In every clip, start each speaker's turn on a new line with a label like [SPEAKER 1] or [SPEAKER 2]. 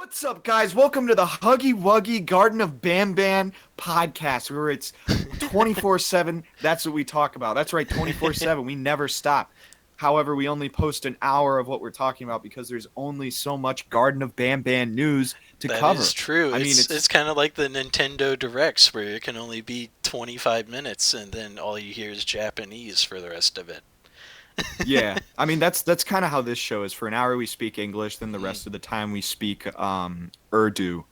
[SPEAKER 1] What's up, guys? Welcome to the Huggy Wuggy Garden of Bam Bam podcast, where it's 24/7. That's what we talk about. That's right, 24/7. We never stop. However, we only post an hour of what we're talking about because there's only so much Garden of Bam Bam news to cover.
[SPEAKER 2] That is true.
[SPEAKER 1] I mean,
[SPEAKER 2] It's kind of like the Nintendo Directs, where it can only be 25 minutes, and then all you hear is Japanese for the rest of it.
[SPEAKER 1] yeah. I mean, that's kind of how this show is. For an hour, we speak English. Then the rest of the time, we speak Urdu,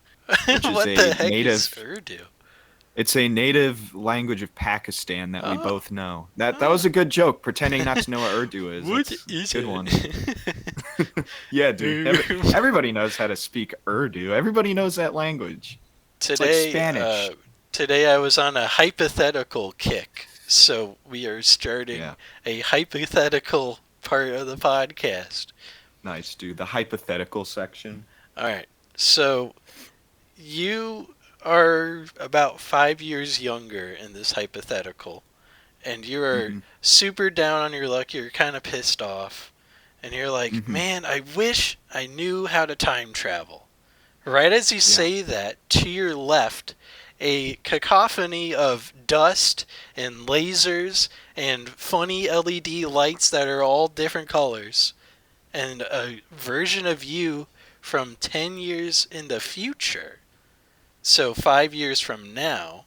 [SPEAKER 1] which is
[SPEAKER 2] What
[SPEAKER 1] a
[SPEAKER 2] the heck
[SPEAKER 1] native.
[SPEAKER 2] is Urdu?
[SPEAKER 1] It's a native language of Pakistan that we both know. That
[SPEAKER 2] Oh.
[SPEAKER 1] was a good joke, pretending not to know what Urdu is.
[SPEAKER 2] What
[SPEAKER 1] That's
[SPEAKER 2] is
[SPEAKER 1] a good
[SPEAKER 2] it?
[SPEAKER 1] one. Yeah, dude. Everybody knows how to speak Urdu. Everybody knows that language.
[SPEAKER 2] Today,
[SPEAKER 1] like Spanish.
[SPEAKER 2] Today I was on a hypothetical kick, so we are starting
[SPEAKER 1] Yeah.
[SPEAKER 2] a hypothetical part of the podcast.
[SPEAKER 1] Nice, dude. The hypothetical section.
[SPEAKER 2] All right, so you are about 5 years younger in this hypothetical, and you are
[SPEAKER 1] Mhm.
[SPEAKER 2] super down on your luck. You're kind of pissed off, and you're like,
[SPEAKER 1] Mhm.
[SPEAKER 2] man, I wish I knew how to time travel. Right as you say that, to your left, a cacophony of dust and lasers and funny LED lights that are all different colors, and a version of you from 10 years in the future, so 5 years from now,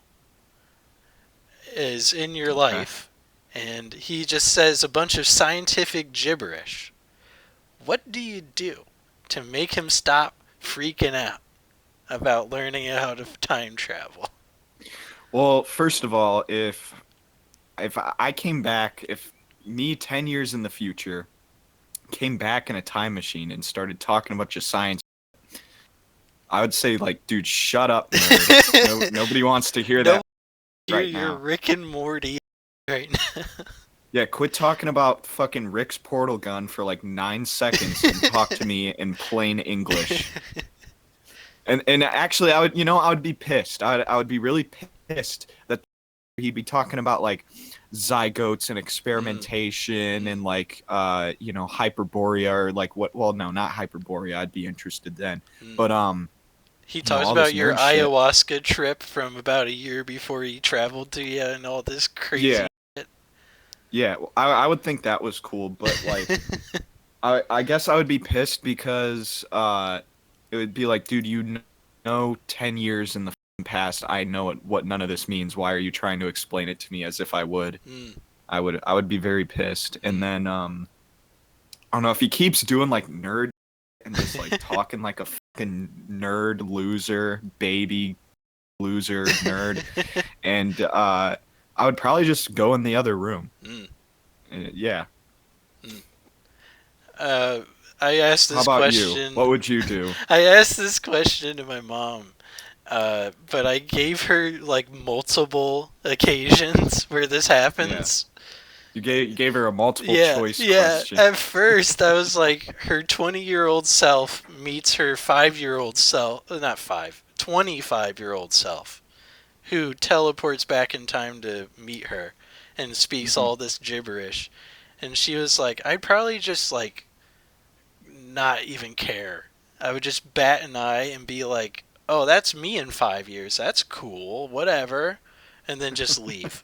[SPEAKER 2] is in your life, and he just says a bunch of scientific gibberish. What do you do to make him stop freaking out about learning how to time travel?
[SPEAKER 1] Well, first of all, if I came back, if me 10 years in the future came back in a time machine and started talking a bunch of science, I would say, like, dude, shut up, nerd. Nobody wants to hear that right
[SPEAKER 2] You're
[SPEAKER 1] now.
[SPEAKER 2] Rick and Morty right now.
[SPEAKER 1] Yeah, quit talking about fucking Rick's portal gun for like 9 seconds and talk to me in plain English. And actually, I would be pissed. I would be really pissed that he'd be talking about like zygotes and experimentation and like Hyperborea or like what? Well, no, not Hyperborea. I'd be interested then. But
[SPEAKER 2] He talks
[SPEAKER 1] all this
[SPEAKER 2] about your
[SPEAKER 1] nerd shit.
[SPEAKER 2] ayahuasca trip from about a year before he traveled to you and all this crazy
[SPEAKER 1] Yeah.
[SPEAKER 2] shit.
[SPEAKER 1] Yeah, I would think that was cool, but like, I guess I would be pissed because it would be like, dude, know 10 years in the past, I know what none of this means. Why are you trying to explain it to me as if I would? I would be very pissed. And then I don't know if he keeps doing like nerd and just like talking like a fucking nerd loser, baby loser nerd, and I would probably just go in the other room. Yeah.
[SPEAKER 2] I asked this
[SPEAKER 1] How about
[SPEAKER 2] question.
[SPEAKER 1] you? What would you do?
[SPEAKER 2] I asked this question to my mom, but I gave her like multiple occasions where this happens.
[SPEAKER 1] You gave her a multiple choice question.
[SPEAKER 2] At first, I was like, her 20-year-old self meets her 5-year-old self, not 25-year-old self, who teleports back in time to meet her and speaks all this gibberish. And she was like, I'd probably just like not even care. I would just bat an eye and be like, oh, that's me in 5 years. That's cool. Whatever. And then just leave.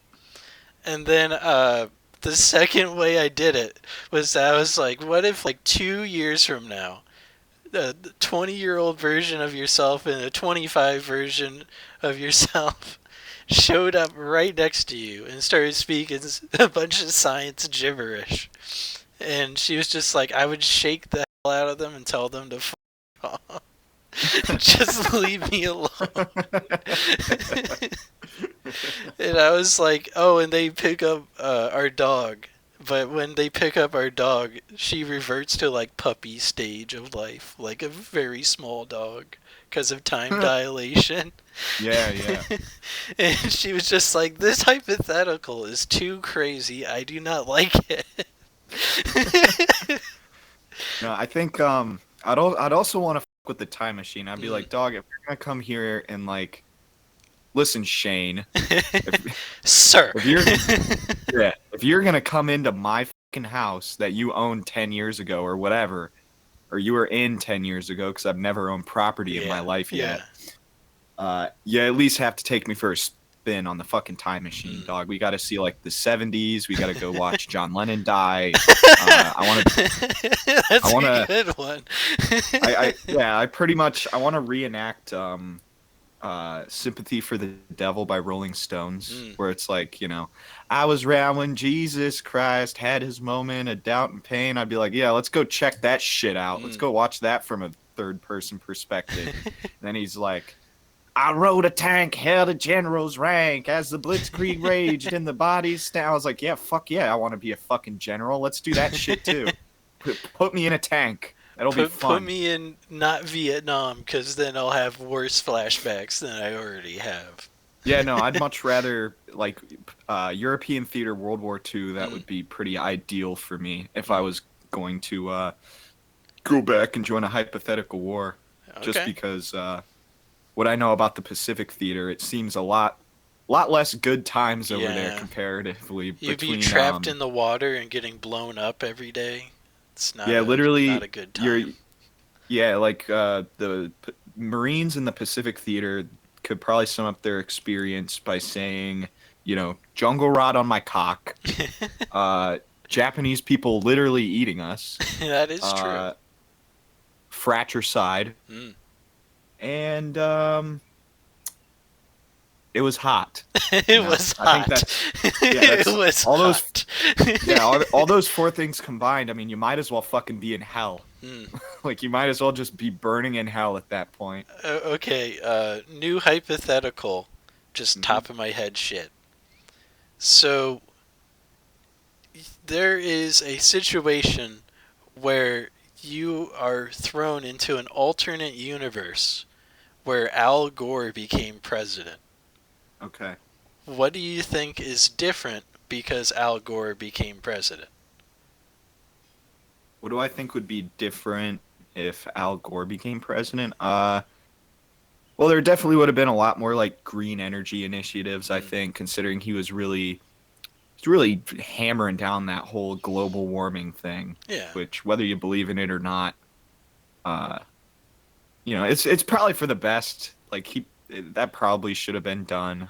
[SPEAKER 2] And then the second way I did it was I was like, what if like 2 years from now, the 20-year-old version of yourself and a 25 version of yourself showed up right next to you and started speaking a bunch of science gibberish. And she was just like, I would shake the hell out of them and tell them to f*** off. Just leave me alone. And I was like, oh, and they pick up our dog. But when they pick up our dog, she reverts to like puppy stage of life, like a very small dog because of time dilation.
[SPEAKER 1] Yeah.
[SPEAKER 2] And she was just like, this hypothetical is too crazy. I do not like it.
[SPEAKER 1] No, I think I'd also want to fuck with the time machine. I'd be like, dog, if you're gonna come here and like, listen, Shane,
[SPEAKER 2] Sir.
[SPEAKER 1] if you're gonna come into my fucking house that you owned 10 years ago or whatever, or you were in 10 years ago, because I've never owned property in my
[SPEAKER 2] Yeah,
[SPEAKER 1] life
[SPEAKER 2] yeah.
[SPEAKER 1] yet. You at least have to take me for a spin on the fucking time machine,
[SPEAKER 2] Mm.
[SPEAKER 1] dog. We got to see like the 70s. We got to go watch John Lennon die. I want to, I
[SPEAKER 2] That's
[SPEAKER 1] want
[SPEAKER 2] a
[SPEAKER 1] to,
[SPEAKER 2] good one.
[SPEAKER 1] yeah, I pretty much, I want to reenact, Sympathy for the Devil by Rolling Stones,
[SPEAKER 2] Mm,
[SPEAKER 1] where it's like, I was around when Jesus Christ had his moment of doubt and pain. I'd be like, yeah, let's go check that shit out. Let's
[SPEAKER 2] mm.
[SPEAKER 1] go watch that from a third person perspective. And then he's like, I rode a tank, held a general's rank as the blitzkrieg raged and the bodies stand. I was like, yeah, fuck yeah, I want to be a fucking general. Let's do that shit too. Put me in a tank. That'll be
[SPEAKER 2] Put
[SPEAKER 1] fun.
[SPEAKER 2] me in not Vietnam, because then I'll have worse flashbacks than I already have.
[SPEAKER 1] Yeah, no, I'd much rather like European theater World War II. That
[SPEAKER 2] Mm,
[SPEAKER 1] would be pretty ideal for me if I
[SPEAKER 2] mm.
[SPEAKER 1] was going to go back and join a hypothetical war. Just
[SPEAKER 2] Okay.
[SPEAKER 1] because what I know about the Pacific theater, it seems lot less good times over there
[SPEAKER 2] Yeah.
[SPEAKER 1] comparatively
[SPEAKER 2] You'd be
[SPEAKER 1] between
[SPEAKER 2] trapped in the water and getting blown up every day. It's
[SPEAKER 1] yeah,
[SPEAKER 2] not
[SPEAKER 1] literally
[SPEAKER 2] a good
[SPEAKER 1] you're
[SPEAKER 2] time.
[SPEAKER 1] yeah, like Marines in the Pacific theater could probably sum up their experience by saying, jungle rot on my cock, uh, Japanese people literally eating us,
[SPEAKER 2] That is true.
[SPEAKER 1] uh, fratricide,
[SPEAKER 2] Mm.
[SPEAKER 1] and it was hot.
[SPEAKER 2] It was
[SPEAKER 1] I think
[SPEAKER 2] hot.
[SPEAKER 1] that's yeah,
[SPEAKER 2] It
[SPEAKER 1] that's
[SPEAKER 2] was
[SPEAKER 1] all those
[SPEAKER 2] hot.
[SPEAKER 1] yeah, all those four things combined. I mean, you might as well fucking be in hell.
[SPEAKER 2] Hmm.
[SPEAKER 1] Like you might as well just be burning in hell at that point.
[SPEAKER 2] Okay, new hypothetical. Just
[SPEAKER 1] Hmm.
[SPEAKER 2] top of my head shit. So, there is a situation where you are thrown into an alternate universe where Al Gore became president.
[SPEAKER 1] Okay.
[SPEAKER 2] What do you think is different because Al Gore became president?
[SPEAKER 1] What do I think would be different if Al Gore became president? Well, there definitely would have been a lot more like green energy initiatives, I
[SPEAKER 2] Mm,
[SPEAKER 1] think, considering he was really hammering down that whole global warming thing,
[SPEAKER 2] yeah.
[SPEAKER 1] which whether you believe in it or not, uh, it's probably for the best. Like that probably should have been done.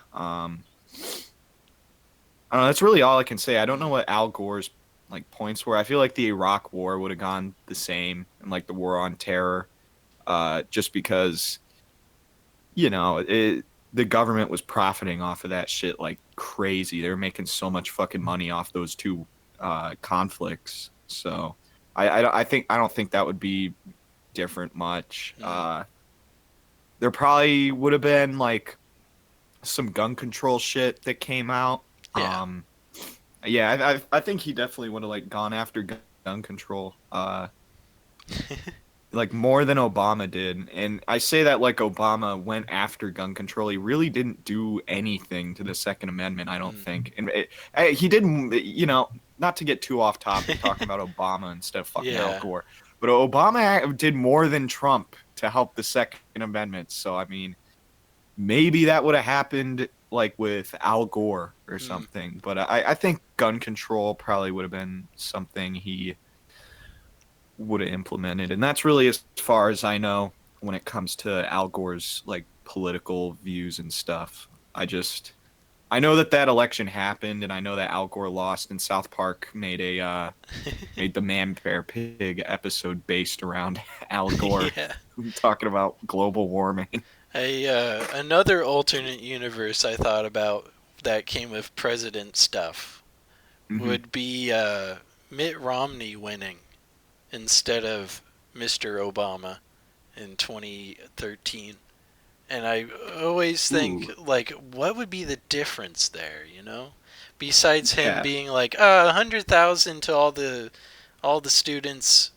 [SPEAKER 1] I don't know. That's really all I can say. I don't know
[SPEAKER 2] Mm,
[SPEAKER 1] what Al Gore's like points were. I feel like the Iraq War would have gone the same, and like the War on Terror, just because the government was profiting off of that shit like crazy. They were making so much fucking money off those two conflicts. So I don't think that would be different much.
[SPEAKER 2] mm,
[SPEAKER 1] There probably would have been like some gun control shit that came out.
[SPEAKER 2] yeah.
[SPEAKER 1] Um, yeah, I think he definitely would have like gone after gun control, like more than Obama did. And I say that like Obama went after gun control. He really didn't do anything to the Second Amendment, I don't
[SPEAKER 2] Mm,
[SPEAKER 1] think. And he didn't, not to get too off topic talking about Obama instead of fucking Al
[SPEAKER 2] yeah.
[SPEAKER 1] Gore, but Obama did more than Trump to help the Second Amendment. So I mean, maybe that would have happened like with Al Gore or
[SPEAKER 2] Mm,
[SPEAKER 1] something. But I think gun control probably would have been something he would have implemented. And that's really as far as I know when it comes to Al Gore's like political views and stuff. I know that election happened, and I know that Al Gore lost, and South Park made the Man Bear Pig episode based around Al Gore
[SPEAKER 2] yeah.
[SPEAKER 1] talking about global warming.
[SPEAKER 2] Another alternate universe I thought about that came with president stuff
[SPEAKER 1] Hmm.
[SPEAKER 2] would be Mitt Romney winning instead of Mr. Obama in 2013. And I always think,
[SPEAKER 1] Ooh,
[SPEAKER 2] like, what would be the difference there, you know? Besides him
[SPEAKER 1] yeah.
[SPEAKER 2] being like, 100,000 to all the students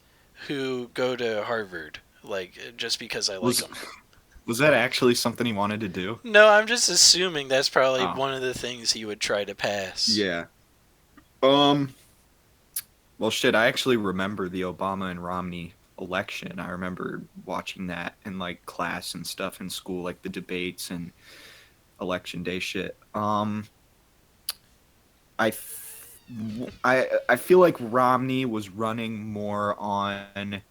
[SPEAKER 2] who go to Harvard, like, just because I like
[SPEAKER 1] Was
[SPEAKER 2] them.
[SPEAKER 1] was that actually something he wanted to do?
[SPEAKER 2] No, I'm just assuming that's probably
[SPEAKER 1] Oh,
[SPEAKER 2] one of the things he would try to pass.
[SPEAKER 1] yeah. Um, well, shit, I actually remember the Obama and Romney election. I remember watching that in like class and stuff in school, like the debates and election day shit. I, f- I feel like Romney was running more on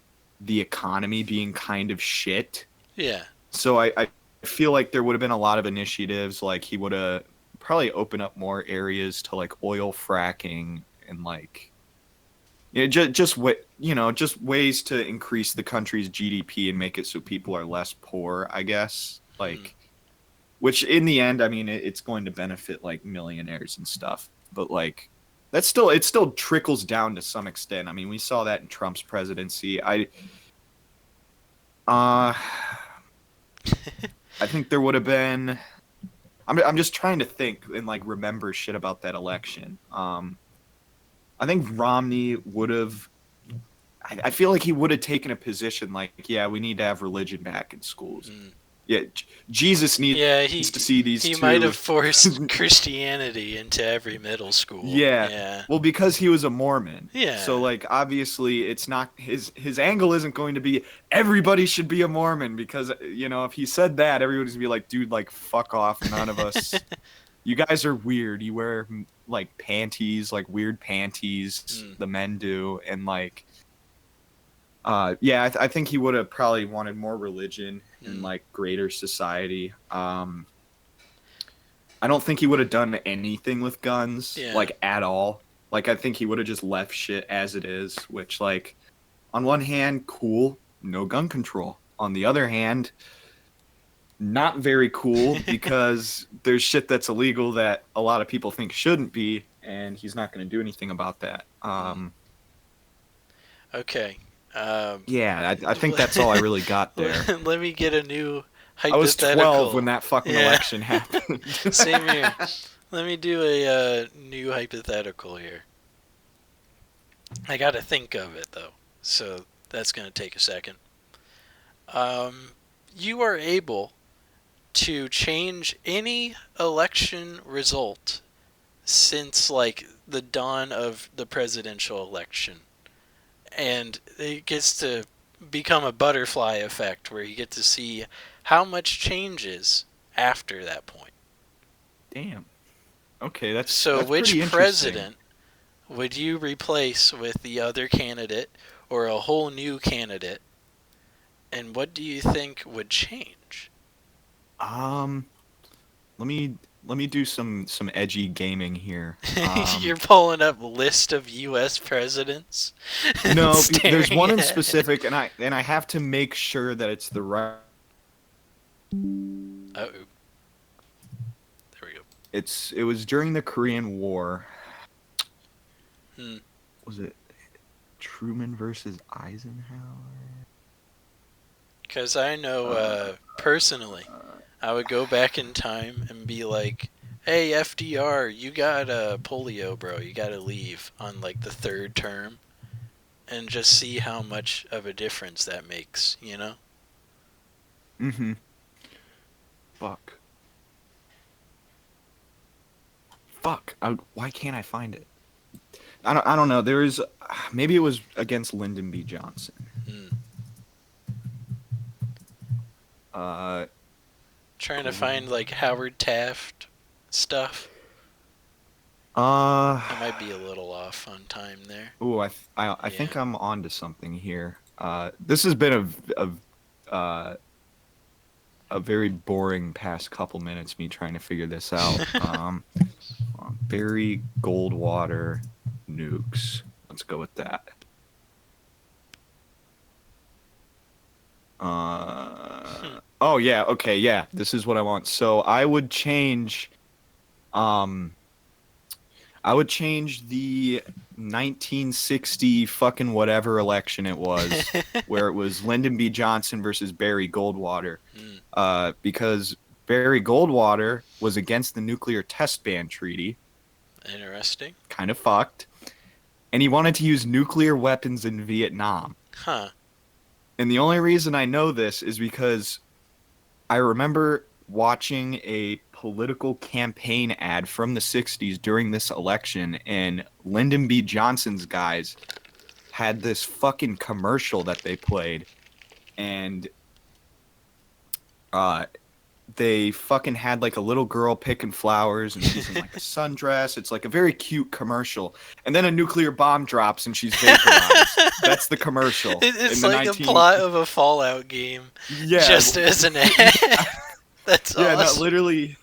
[SPEAKER 1] the economy being kind of shit.
[SPEAKER 2] Yeah.
[SPEAKER 1] So I feel like there would have been a lot of initiatives, like he would have probably opened up more areas to like oil fracking and like just ways to increase the country's GDP and make it so people are less poor, I guess.
[SPEAKER 2] Hmm.
[SPEAKER 1] Like, which in the end, I mean, it's going to benefit like millionaires and stuff, but like it still trickles down to some extent. I mean, we saw that in Trump's presidency. Uh I think there would have been. I'm just trying to think and like remember shit about that election. I think Romney would have. I feel like he would have taken a position like, yeah, we need to have religion back in schools.
[SPEAKER 2] Hmm.
[SPEAKER 1] Yeah, Jesus needs
[SPEAKER 2] Yeah,
[SPEAKER 1] to see these
[SPEAKER 2] he might have
[SPEAKER 1] two.
[SPEAKER 2] forced Christianity into every middle school.
[SPEAKER 1] Yeah,
[SPEAKER 2] Yeah.
[SPEAKER 1] well, because he was a Mormon. So
[SPEAKER 2] Yeah.
[SPEAKER 1] like obviously it's not his angle isn't going to be everybody should be a Mormon because if he said that everybody's be like, dude, like fuck off, none of us. You guys are weird. You wear like panties, like weird panties.
[SPEAKER 2] Hmm.
[SPEAKER 1] The men do, and like, yeah, I think he would have probably wanted more religion and
[SPEAKER 2] Hmm.
[SPEAKER 1] like greater society. I don't think he would have done anything with guns,
[SPEAKER 2] Yeah.
[SPEAKER 1] like at all. Like I think he would have just left shit as it is, which like, on one hand, cool, no gun control. On the other hand, not very cool because there's shit that's illegal that a lot of people think shouldn't be, and he's not going to do anything about that.
[SPEAKER 2] Hmm. Okay. Um,
[SPEAKER 1] Yeah, I think that's all I really got there.
[SPEAKER 2] let me get a new
[SPEAKER 1] I was 12 when
[SPEAKER 2] hypothetical.
[SPEAKER 1] that fucking
[SPEAKER 2] Yeah.
[SPEAKER 1] election happened.
[SPEAKER 2] Same here. Let me do a new hypothetical here. I gotta think of it though, so that's gonna take a second. Um, you are able to change any election result since like the dawn of the presidential election, and it gets to become a butterfly effect where you get to see how much changes after that point.
[SPEAKER 1] Damn. Okay,
[SPEAKER 2] So,
[SPEAKER 1] that's
[SPEAKER 2] which
[SPEAKER 1] pretty interesting.
[SPEAKER 2] president would you replace with the other candidate or a whole new candidate? And what do you think would change?
[SPEAKER 1] Um, let me do some edgy gaming here.
[SPEAKER 2] You're pulling up a list of U.S. presidents and
[SPEAKER 1] No, there's
[SPEAKER 2] staring
[SPEAKER 1] one in
[SPEAKER 2] at it.
[SPEAKER 1] specific, and I have to make sure that it's the right.
[SPEAKER 2] Oh, there we go.
[SPEAKER 1] It was during the Korean War.
[SPEAKER 2] Hmm.
[SPEAKER 1] Was it Truman versus Eisenhower?
[SPEAKER 2] Because I know personally, I would go back in time and be like, "Hey, FDR, you got polio, bro. You got to leave on like the third term." And just see how much of a difference that makes, you know?
[SPEAKER 1] Mm-hmm. Fuck. Fuck. Why can't I find it? I don't know. There is maybe it was against Lyndon B. Johnson.
[SPEAKER 2] Hmm.
[SPEAKER 1] Uh,
[SPEAKER 2] Trying to find like Howard Taft stuff. I might be a little off on time there.
[SPEAKER 1] ooh, I
[SPEAKER 2] Yeah.
[SPEAKER 1] think I'm onto something here. This has been a very boring past couple minutes me trying to figure this out. Barry Goldwater nukes. Let's go with that. Oh yeah, okay, yeah. This is what I want. So um I would change the 1960 fucking whatever election it was, where it was Lyndon B. Johnson versus Barry Goldwater,
[SPEAKER 2] Hmm.
[SPEAKER 1] because Barry Goldwater was against the nuclear test ban treaty,
[SPEAKER 2] Interesting.
[SPEAKER 1] kind of fucked, and he wanted to use nuclear weapons in Vietnam.
[SPEAKER 2] Huh.
[SPEAKER 1] And the only reason I know this is because I remember watching a political campaign ad from the 60s during this election, and Lyndon B. Johnson's guys had this fucking commercial that they played. And uh, they fucking had like a little girl picking flowers and she's in like a sundress. It's like a very cute commercial. And then a nuclear bomb drops and she's vaporized. That's the commercial in
[SPEAKER 2] It's
[SPEAKER 1] the
[SPEAKER 2] like a
[SPEAKER 1] 19
[SPEAKER 2] plot of a Fallout game,
[SPEAKER 1] Yeah.
[SPEAKER 2] just as an ad. That's
[SPEAKER 1] Yeah, no,
[SPEAKER 2] awesome.
[SPEAKER 1] literally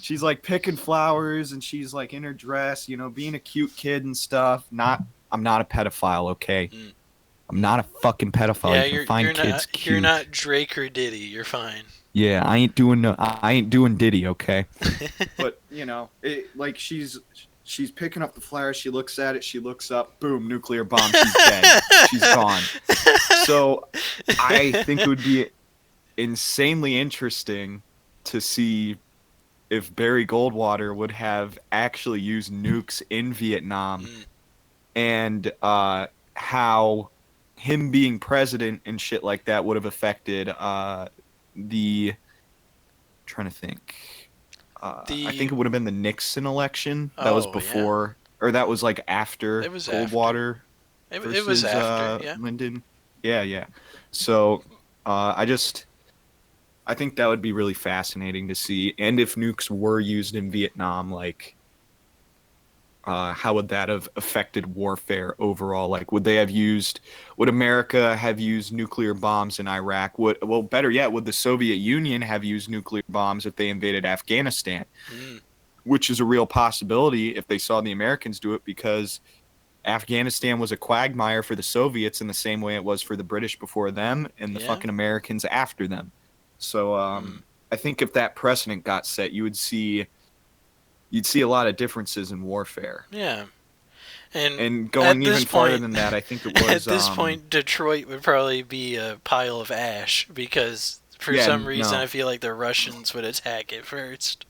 [SPEAKER 1] she's like picking flowers and she's like in her dress, you know, being a cute kid and stuff. Not I'm not a pedophile, okay?
[SPEAKER 2] Mm.
[SPEAKER 1] I'm not a fucking pedophile.
[SPEAKER 2] Yeah,
[SPEAKER 1] You can find kids
[SPEAKER 2] you're
[SPEAKER 1] cute.
[SPEAKER 2] not Drake or Diddy. You're fine.
[SPEAKER 1] Yeah, I ain't doing Diddy, okay? But you know, like she's picking up the flowers. She looks at it. She looks up. Boom! Nuclear bomb. She's dead. She's gone. So I think it would be insanely interesting to see if Barry Goldwater would have actually used nukes in Vietnam
[SPEAKER 2] Mm.
[SPEAKER 1] and how him being president and shit like that would have affected the trying to think. I
[SPEAKER 2] The
[SPEAKER 1] think it would have been the Nixon election. That was
[SPEAKER 2] Oh yeah,
[SPEAKER 1] before, or that was like after
[SPEAKER 2] it was after.
[SPEAKER 1] Goldwater
[SPEAKER 2] It was
[SPEAKER 1] versus
[SPEAKER 2] after. Yeah.
[SPEAKER 1] Lyndon. Yeah, yeah. So I think that would be really fascinating to see. And if nukes were used in Vietnam, like how would that have affected warfare overall? Like, would America have used nuclear bombs in Iraq? Well, better yet, would the Soviet Union have used nuclear bombs if they invaded Afghanistan?
[SPEAKER 2] Mm.
[SPEAKER 1] Which is a real possibility if they saw the Americans do it, because Afghanistan was a quagmire for the Soviets in the same way it was for the British before them and the
[SPEAKER 2] Yeah.
[SPEAKER 1] fucking Americans after them. So
[SPEAKER 2] Mm.
[SPEAKER 1] I think if that precedent got set, you'd see a lot of differences in warfare.
[SPEAKER 2] Yeah. And
[SPEAKER 1] And
[SPEAKER 2] at
[SPEAKER 1] going
[SPEAKER 2] this
[SPEAKER 1] even farther
[SPEAKER 2] point,
[SPEAKER 1] than that, I think it
[SPEAKER 2] at
[SPEAKER 1] was
[SPEAKER 2] this point, Detroit would probably be a pile of ash because for
[SPEAKER 1] yeah,
[SPEAKER 2] some reason
[SPEAKER 1] no.
[SPEAKER 2] I feel like the Russians would attack it first.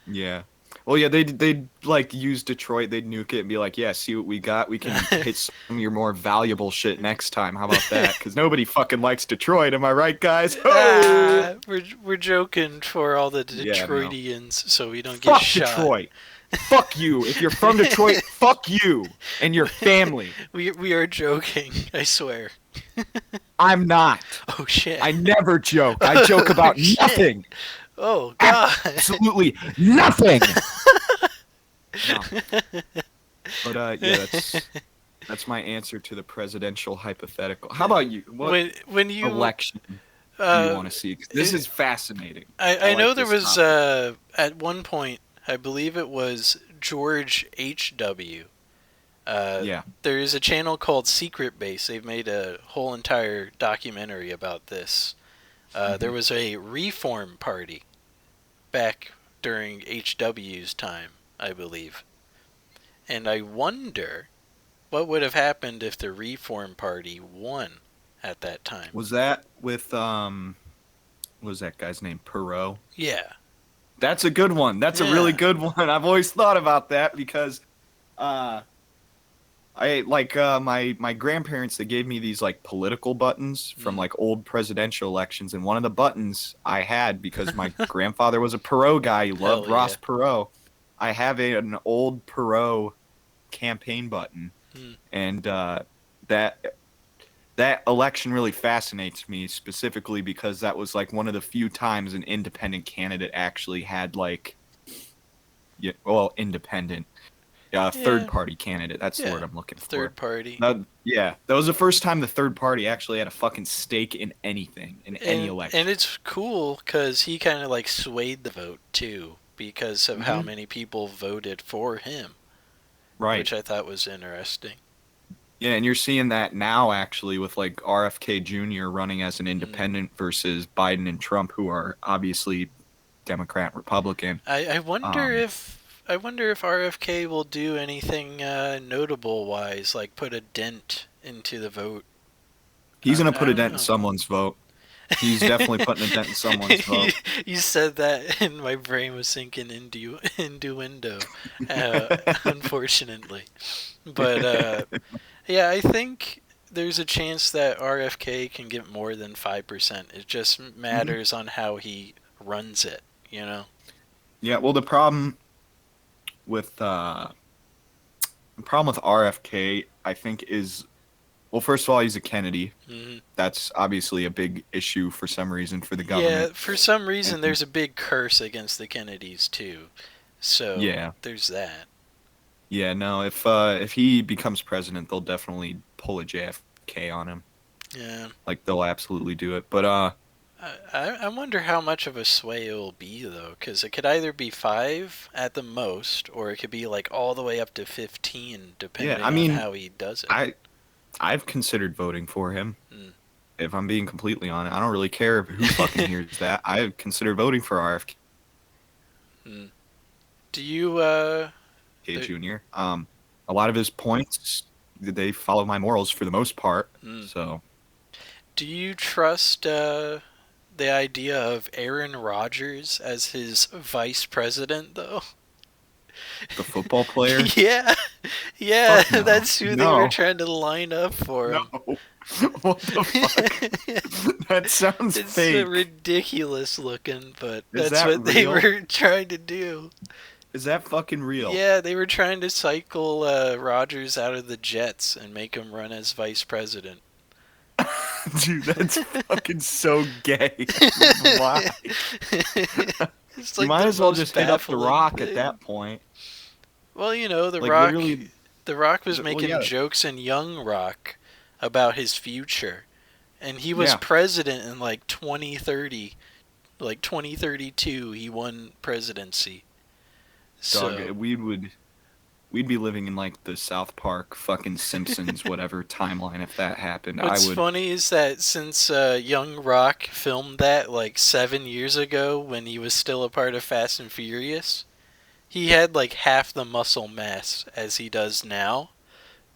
[SPEAKER 1] Yeah. Well, yeah, they'd like use Detroit, they'd nuke it and be like, "Yeah, see what we got? We can hit some of your more valuable shit next time. How about that?" Cuz nobody fucking likes Detroit, am I right, guys? Oh!
[SPEAKER 2] We're joking for all the
[SPEAKER 1] Yeah, no.
[SPEAKER 2] Detroitians so we don't get
[SPEAKER 1] Fuck
[SPEAKER 2] shot.
[SPEAKER 1] Detroit. Fuck you. If you're from Detroit, fuck you and your family.
[SPEAKER 2] We are joking, I swear.
[SPEAKER 1] I'm not.
[SPEAKER 2] Oh shit.
[SPEAKER 1] I never joke. I joke
[SPEAKER 2] Oh
[SPEAKER 1] about
[SPEAKER 2] shit.
[SPEAKER 1] nothing.
[SPEAKER 2] Oh god.
[SPEAKER 1] Absolutely nothing. No. But yeah, that's my answer to the presidential hypothetical. How about you? What
[SPEAKER 2] When you
[SPEAKER 1] election do you
[SPEAKER 2] uh
[SPEAKER 1] want to see? 'Cause this is fascinating. I
[SPEAKER 2] I know
[SPEAKER 1] like
[SPEAKER 2] there
[SPEAKER 1] this
[SPEAKER 2] was
[SPEAKER 1] topic.
[SPEAKER 2] at one point I believe it was George H.W.
[SPEAKER 1] Yeah.
[SPEAKER 2] There is a channel called Secret Base. They've made a whole entire documentary about this. There
[SPEAKER 1] Hmm.
[SPEAKER 2] was a reform party back during H.W.'s time, I believe. And I wonder what would have happened if the reform party won at that time.
[SPEAKER 1] Was that with what was that guy's name? Perot?
[SPEAKER 2] Yeah.
[SPEAKER 1] That's a good one. That's a really
[SPEAKER 2] Yeah.
[SPEAKER 1] good one. I've always thought about that because uh I like my grandparents, they gave me these like political buttons from
[SPEAKER 2] Mm.
[SPEAKER 1] like old presidential elections, and one of the buttons I had, because my grandfather was a Perot guy, he loved
[SPEAKER 2] Hell yeah.
[SPEAKER 1] Ross Perot. I have an old Perot campaign button,
[SPEAKER 2] Mm.
[SPEAKER 1] and that that election really fascinates me, specifically because that was like one of the few times an independent candidate actually had like, yeah, well, independent, third
[SPEAKER 2] Yeah.
[SPEAKER 1] party candidate. That's the
[SPEAKER 2] Yeah.
[SPEAKER 1] word I'm looking for.
[SPEAKER 2] Third party.
[SPEAKER 1] Yeah, that was the first time the third party actually had a fucking stake in anything, in any
[SPEAKER 2] And
[SPEAKER 1] election.
[SPEAKER 2] it's cool because he kind of like swayed the vote too because of how
[SPEAKER 1] Hmm.
[SPEAKER 2] many people voted for him,
[SPEAKER 1] Right.
[SPEAKER 2] which I thought was interesting.
[SPEAKER 1] Yeah, and you're seeing that now actually with like RFK Jr. running as an
[SPEAKER 2] Mm.
[SPEAKER 1] independent versus Biden and Trump, who are obviously Democrat, Republican. Um,
[SPEAKER 2] I wonder if RFK will do anything notable wise, like put a dent into the vote.
[SPEAKER 1] he's gonna
[SPEAKER 2] I
[SPEAKER 1] put a
[SPEAKER 2] don't
[SPEAKER 1] dent in
[SPEAKER 2] know.
[SPEAKER 1] someone's vote. He's definitely putting a dent in someone's
[SPEAKER 2] you,
[SPEAKER 1] vote.
[SPEAKER 2] you said that, and my brain was thinking innuendo, unfortunately. But yeah, I think there's a chance that RFK can get more than 5%. It just
[SPEAKER 1] Mhm.
[SPEAKER 2] matters on how he runs it, you know?
[SPEAKER 1] Yeah, well, with the problem with RFK, I think, is Well, first of all, he's a Kennedy.
[SPEAKER 2] Hmm.
[SPEAKER 1] That's obviously a big issue for some reason for the
[SPEAKER 2] Yeah,
[SPEAKER 1] government.
[SPEAKER 2] for some reason,
[SPEAKER 1] And
[SPEAKER 2] there's a big curse against the Kennedys too. So
[SPEAKER 1] yeah,
[SPEAKER 2] there's that.
[SPEAKER 1] yeah, no, if he becomes president, they'll definitely pull a JFK on him.
[SPEAKER 2] Yeah.
[SPEAKER 1] Like they'll absolutely do it. But
[SPEAKER 2] I wonder how much of a sway it will be though, because it could either be 5 at the most, or it could be like all the way up to 15,
[SPEAKER 1] yeah, I
[SPEAKER 2] depending on
[SPEAKER 1] mean,
[SPEAKER 2] how he does it.
[SPEAKER 1] I've considered voting for him.
[SPEAKER 2] Mm.
[SPEAKER 1] If I'm being completely honest, I don't really care who fucking hears that. I consider voting for RFK
[SPEAKER 2] Mm. Do you there,
[SPEAKER 1] Jr. A lot of his points they follow my morals for the most part.
[SPEAKER 2] mm.
[SPEAKER 1] So
[SPEAKER 2] Do you trust the idea of Aaron Rodgers as his vice president though?
[SPEAKER 1] the football player,
[SPEAKER 2] Yeah, yeah,
[SPEAKER 1] fuck no,
[SPEAKER 2] that's who they were
[SPEAKER 1] no,
[SPEAKER 2] trying to line up for
[SPEAKER 1] no.
[SPEAKER 2] him.
[SPEAKER 1] What the fuck? That sounds
[SPEAKER 2] It's
[SPEAKER 1] fake.
[SPEAKER 2] ridiculous looking, but
[SPEAKER 1] Is
[SPEAKER 2] that's
[SPEAKER 1] that
[SPEAKER 2] what they
[SPEAKER 1] real?
[SPEAKER 2] were trying to do.
[SPEAKER 1] Is that fucking real?
[SPEAKER 2] Yeah, they were trying to cycle Rogers out of the Jets and make him run as vice president.
[SPEAKER 1] Dude, that's fucking so gay. Why?
[SPEAKER 2] It's
[SPEAKER 1] You
[SPEAKER 2] like
[SPEAKER 1] might
[SPEAKER 2] the
[SPEAKER 1] as well
[SPEAKER 2] most
[SPEAKER 1] just hit up The
[SPEAKER 2] baffling
[SPEAKER 1] Rock at
[SPEAKER 2] thing.
[SPEAKER 1] that point.
[SPEAKER 2] Well, you know,
[SPEAKER 1] Like literally,
[SPEAKER 2] The Rock was
[SPEAKER 1] well,
[SPEAKER 2] making
[SPEAKER 1] yeah,
[SPEAKER 2] jokes in Young Rock about his future, and he was
[SPEAKER 1] yeah,
[SPEAKER 2] president in like 2030, like 2032. He won presidency.
[SPEAKER 1] dog.
[SPEAKER 2] So
[SPEAKER 1] We'd be living in like the South Park fucking Simpsons whatever timeline if that happened. I
[SPEAKER 2] what's
[SPEAKER 1] would.
[SPEAKER 2] funny is that since Young Rock filmed that like 7 years ago when he was still a part of Fast and Furious, he had like half the muscle mass as he does now.